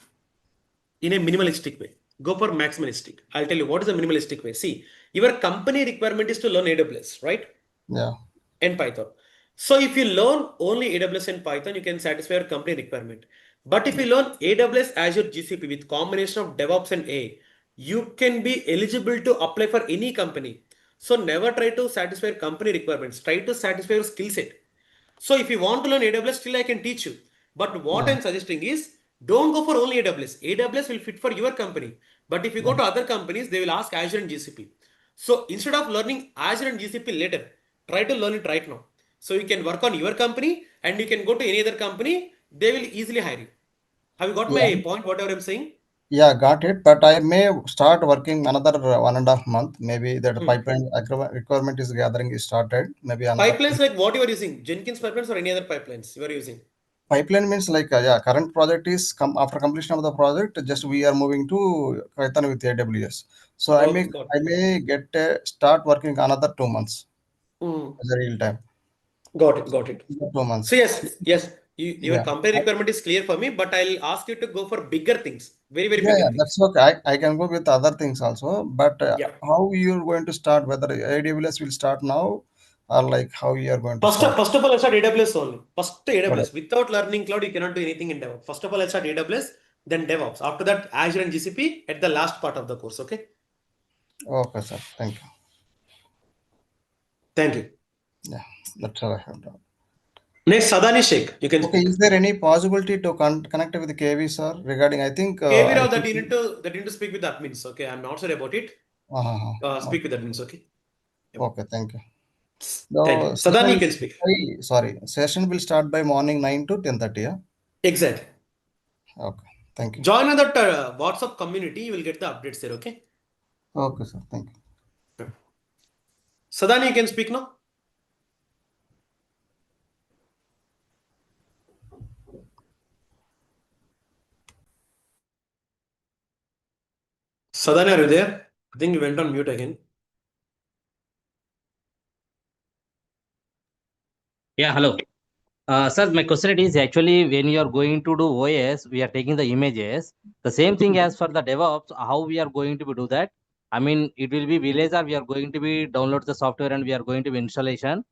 in a minimalistic way. Go for maximalistic. I'll tell you what is a minimalistic way. See, your company requirement is to learn AWS, right? Yeah. And Python. So if you learn only AWS and Python, you can satisfy your company requirement. But if you learn AWS, Azure, GCP with combination of DevOps and AI, you can be eligible to apply for any company. So never try to satisfy your company requirements. Try to satisfy your skill set. So if you want to learn AWS, still I can teach you. But what I'm suggesting is don't go for only AWS. AWS will fit for your company. But if you go to other companies, they will ask Azure and GCP. So instead of learning Azure and GCP later, try to learn it right now. So you can work on your company and you can go to any other company. They will easily hire you. Have you got my point, whatever I'm saying? Yeah, got it. But I may start working another 1.5 month. Maybe that pipeline requirement is gathering is started. Maybe another Pipelines like what you are using? Jenkins pipelines or any other pipelines you are using? pipeline means like current project is come after completion of the project. Just we are moving to Python with AWS. So I Okay, got it. may get start working another 2 months Mm. as a real time. Got it, got it. 2 months. So yes, your Yeah. company requirement is clear for me, but I'll ask you to go for bigger things, very Yeah, bigger things. that's okay. I can go with other things also, but Yeah. how you're going to start? Whether AWS will start now, or like how you are going to First, start? first of all, let's start AWS only. First Got AWS. it. Without learning cloud, you cannot do anything in DevOps. First of all, let's start AWS, then DevOps. After that, Azure and GCP at the last part of the course. Okay. Okay, sir. Thank you. Thank you. Yeah, that's all I have done. Next, Sadani Sheikh, you can Okay, speak. is there any possibility to connect with KV, sir, regarding, I think, KV I Rao, that think, you need to speak with the admins. Okay, I'm not sure about it. Speak with admins. Okay. okay, thank you. Thank you. The session Sadani, you will can start speak. session will start by morning 9 to 10:30. Yeah. Exactly. Okay, thank you. Join on that WhatsApp community. You will get the updates there. Okay. Okay, sir. Thank you. Sadani, you can speak now. Sadhana, are you there? I think you went on mute again. Yeah, hello. Sir, my question is actually when you are going to do OS, we are taking the images. The same thing as for the DevOps, how we are going to do that? I mean, it will be village or we are going to be download the software and we are going to be installation.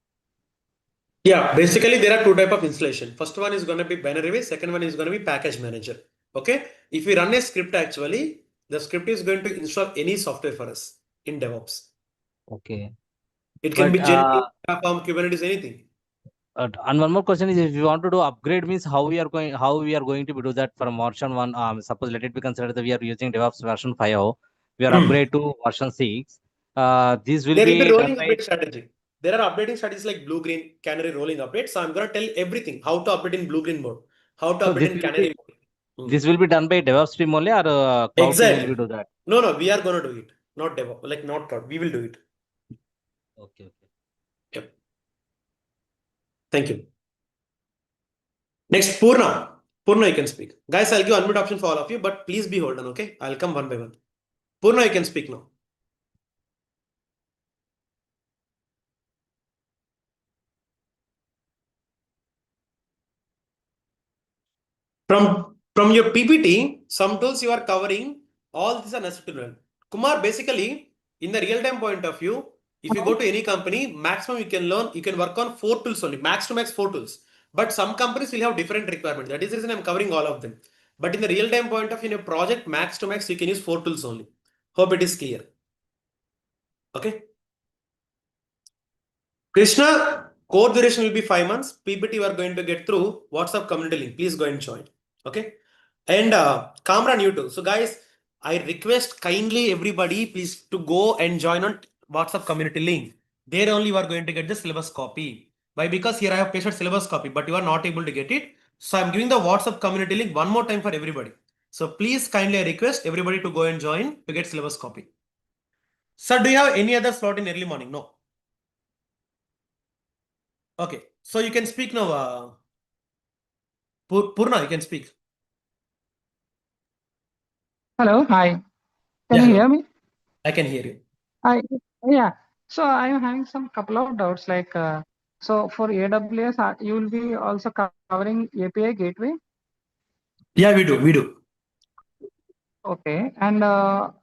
Yeah, basically there are two type of installation. First one is going to be binary, second one is going to be package manager. Okay. If we run a script, actually, the script is going to install any software for us in DevOps. Okay. It can But be Jenkins, Terraform, Kubernetes, anything. and one more question is if you want to do upgrade means how we are going to do that from version 1. Suppose let it be considered that we are using DevOps version 5. We are upgrade to version 6. This will There will be be done rolling by update strategy. There are updating strategies like blue, green, canary rolling update. So I'm going to tell everything how to update in blue, green mode, how to so update in canary mode. this will be done by DevOps team only or cloud team will Exactly. be do that. No, we are going to do it. Not DevOps, like not cloud. We will do it. Okay. Yep. Thank you. Next, Purna. Purna, you can speak. Guys, I'll give unmute option for all of you, but please be hold on, okay? I'll come one by one. Purna, you can speak now. From your PPT, some tools you are covering, all these are necessary to learn. Kumar, basically, in the real-time point of view, if you go to any company, maximum you can learn, you can work on 4 tools only, max to max 4 tools. But some companies will have different requirements. That is the reason I'm covering all of them. But in the real-time point of view, in a project, max to max, you can use 4 tools only. Hope it is clear. Okay. Krishna, core duration will be 5 months. PPT you are going to get through WhatsApp community link. Please go and join. Okay. And Kamran, you too. So guys, I request kindly everybody please to go and join on WhatsApp community link. There only you are going to get the syllabus copy. Why? Because here I have pasted syllabus copy, but you are not able to get it. So I'm giving the WhatsApp community link one more time for everybody. So please kindly I request everybody to go and join to get syllabus copy. Sir, do you have any other slot in early morning? No. Okay. So you can speak now. Purna, you can speak. Hello, hi. Can Yeah, you hello. hear me? I can hear you. I yeah. So I'm having some couple of doubts. Like, so for AWS, you will be also covering API gateway. Yeah, we do. We do. Okay, and what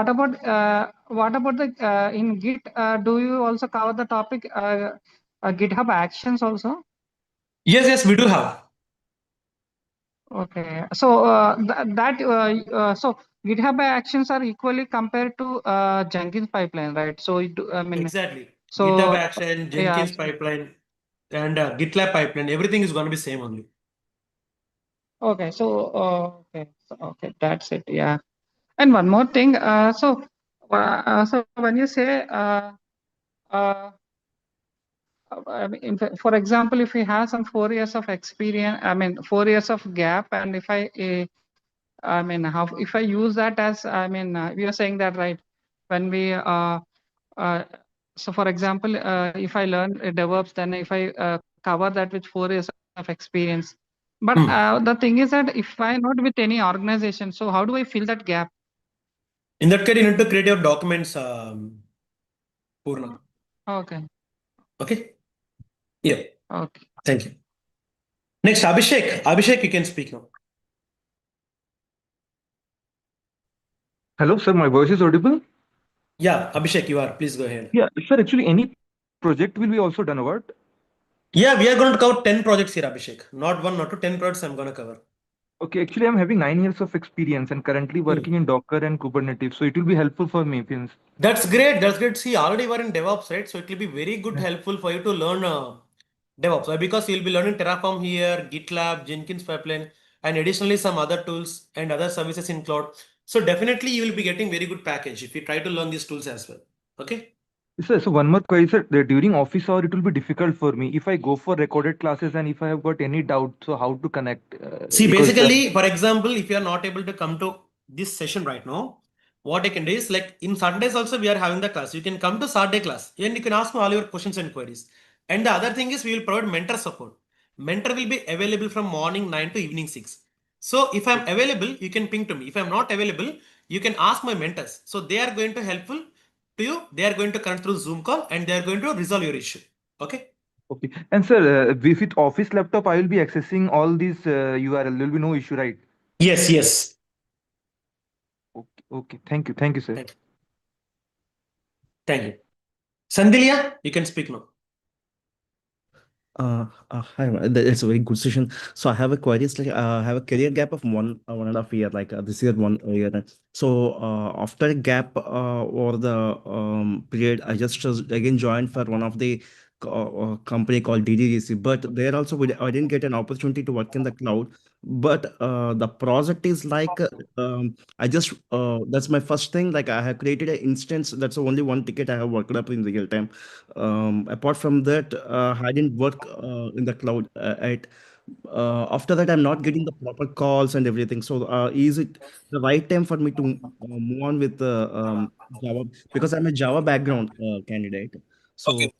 about the in Git? Do you also cover the topic GitHub Actions also? Yes, we do have. Okay, so so GitHub Actions are equally compared to Jenkins pipeline, right? So I mean, Exactly. GitHub so Action, yeah. Jenkins pipeline, and GitLab pipeline. Everything is going to be same only. Okay, so okay, that's it. Yeah, and one more thing. So when you say uh, I mean, for example, if we have some 4 years of experience, I mean 4 years of gap, and if I mean, how if I use that as, I mean, we are saying that, right? When we uh, so for example, if I learn DevOps, then if I cover that with 4 years of experience. But the thing is that if I'm not with any organization, so how do I fill that gap? In that case, you need to create your documents, Purna. Okay. Okay. Yeah. Okay. Thank you. Next, Abhishek. Abhishek, you can speak now. Hello, sir. My voice is audible? Yeah, Abhishek, you are. Please go ahead. Yeah, sir. Actually, any project will be also done over. Yeah, we are going to cover 10 projects here, Abhishek. Not one, not two, 10 projects I'm going to cover. Okay, actually, I'm having 9 years of experience and currently working in Docker and Kubernetes. So it will be helpful for me. Since That's great. That's great. See, already you are in DevOps, right? So it will be very good, helpful for you to learn DevOps. Why? Because you'll be learning Terraform here, GitLab, Jenkins pipeline, and additionally some other tools and other services in cloud. So definitely you will be getting very good package if you try to learn these tools as well. Okay. sir, so one more question, sir. During office hour, it will be difficult for me if I go for recorded classes and if I have got any doubt. So how to connect? See, Because basically, for example, if you are not able to come to this session right now, what I can do is like in Sundays also we are having the class. You can come to Saturday class and you can ask me all your questions and queries. And the other thing is we will provide mentor support. Mentor will be available from morning 9 to evening 6. So if I'm available, you can ping to me. If I'm not available, you can ask my mentors. So they are going to helpful to you. They are going to connect through Zoom call and they are going to resolve your issue. Okay. Okay. And sir, with office laptop, I will be accessing all these URL. There will be no issue, right? Yes, yes. Okay. Okay. Thank you. Thank you, sir. Thank you. Thank you. Sandilya, you can speak now. Hi, it's a very good session. So I have a query. It's like I have a career gap of 1.5 year, like this year 1 year. So after a gap or the period, I just again joined for one of the company called DDDC. But there also I didn't get an opportunity to work in the cloud. But the project is like I just that's my first thing. Like I have created an instance. That's the only one ticket I have worked up in real time. Apart from that, I didn't work in the cloud. After that, I'm not getting the proper calls and everything. So, is it the right time for me to move on with the Java? Because I'm a Java background candidate. So, Okay.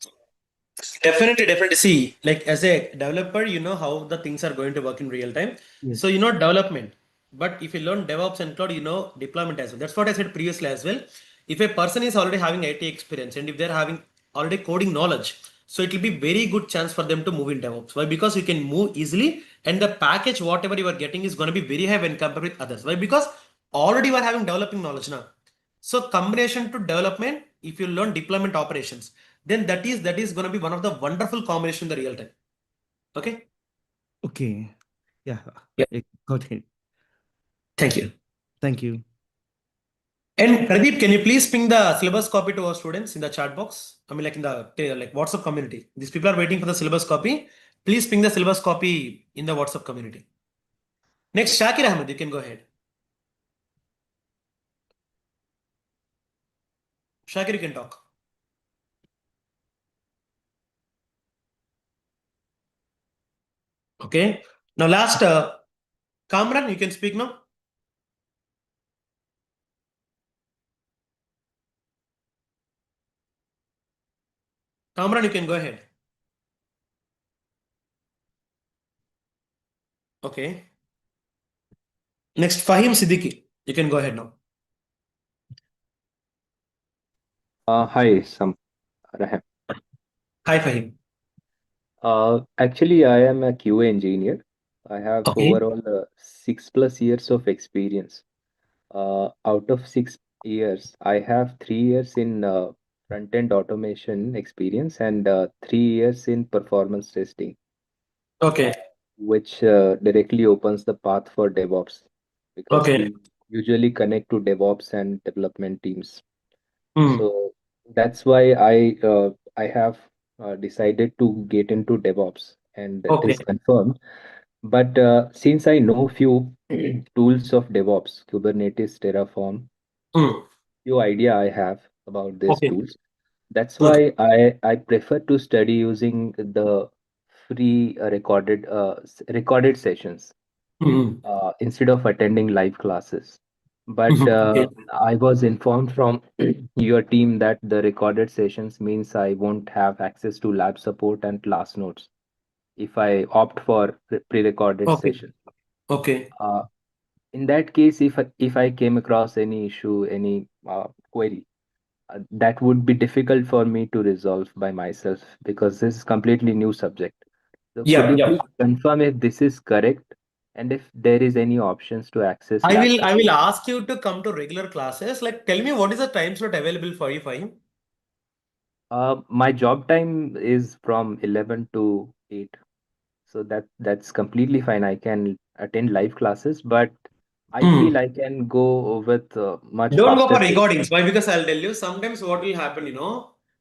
Definitely, definitely. See, like as a developer, you know how the things are going to work in real time. yes. So you know development. But if you learn DevOps and cloud, you know deployment as well. That's what I said previously as well. If a person is already having IT experience and if they're having already coding knowledge, so it will be very good chance for them to move in DevOps. Why? Because you can move easily and the package, whatever you are getting, is going to be very high when compared with others. Why? Because already you are having developing knowledge now. So combination to development, if you learn deployment operations, then that is going to be one of the wonderful combination in the real time. Okay. Okay. Yeah. Yeah. I got it. Thank you. Thank you. And Pradeep, can you please ping the syllabus copy to our students in the chat box? I mean, like in the like WhatsApp community. These people are waiting for the syllabus copy. Please ping the syllabus copy in the WhatsApp community. Next, Shakir Ahmed, you can go ahead. Shakir, you can talk. Okay. Now, last, Kamran, you can speak now. Kamran, you can go ahead. Okay. Next, Fahim Siddiqui, you can go ahead now. Hi, Raham. Hi, Fahim. Actually, I am a QA engineer. I have Okay. overall 6+ years of experience. Out of 6 years, I have 3 years in front-end automation experience and 3 years in performance testing, Okay. which directly opens the path for DevOps because Okay. we usually connect to DevOps and development teams. Hmm. So that's why I have decided to get into DevOps, and it Okay. is confirmed. But since I know few tools of DevOps, Kubernetes, Terraform, Hmm. few idea I have about these Okay. tools. That's Okay. why I prefer to study using the free recorded sessions Hmm. instead of attending live classes. But Okay. I was informed from your team that the recorded sessions means I won't have access to lab support and class notes if I opt for pre-recorded Okay. session. Okay. Uh, in that case, if I came across any issue, any query, that would be difficult for me to resolve by myself because this is completely new subject. So could Yeah. you Yeah. please confirm if this is correct and if there is any options to access I lab will I support? will ask you to come to regular classes. Like, tell me what is the time slot available for you, Fahim? My job time is from 11 to 8, so that's completely fine. I can attend live classes, but I Hmm. feel I can go with much Don't go faster for pace. recordings. Why? Because I'll tell you, sometimes what will happen,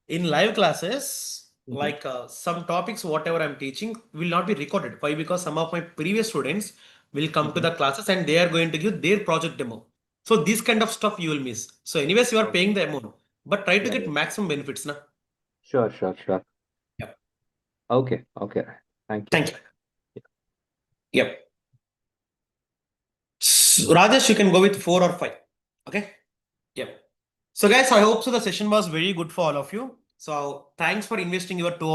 in live classes, Mhm. like some topics, whatever I'm teaching, will not be recorded. Why? Because some of my previous students will come to Mhm. the classes and they are going to give their project demo. So this kind of stuff you will miss. So anyways, you are Okay. paying the amount, but try to Yeah, get yeah. maximum benefits, na? Sure, sure, sure. Yeah. Okay, okay. Thank you. Thank you. Yep. Rajesh, you can go with 4 or 5. Okay. Yep. So guys, I hope so the session was very good for all of you. So thanks for investing your 2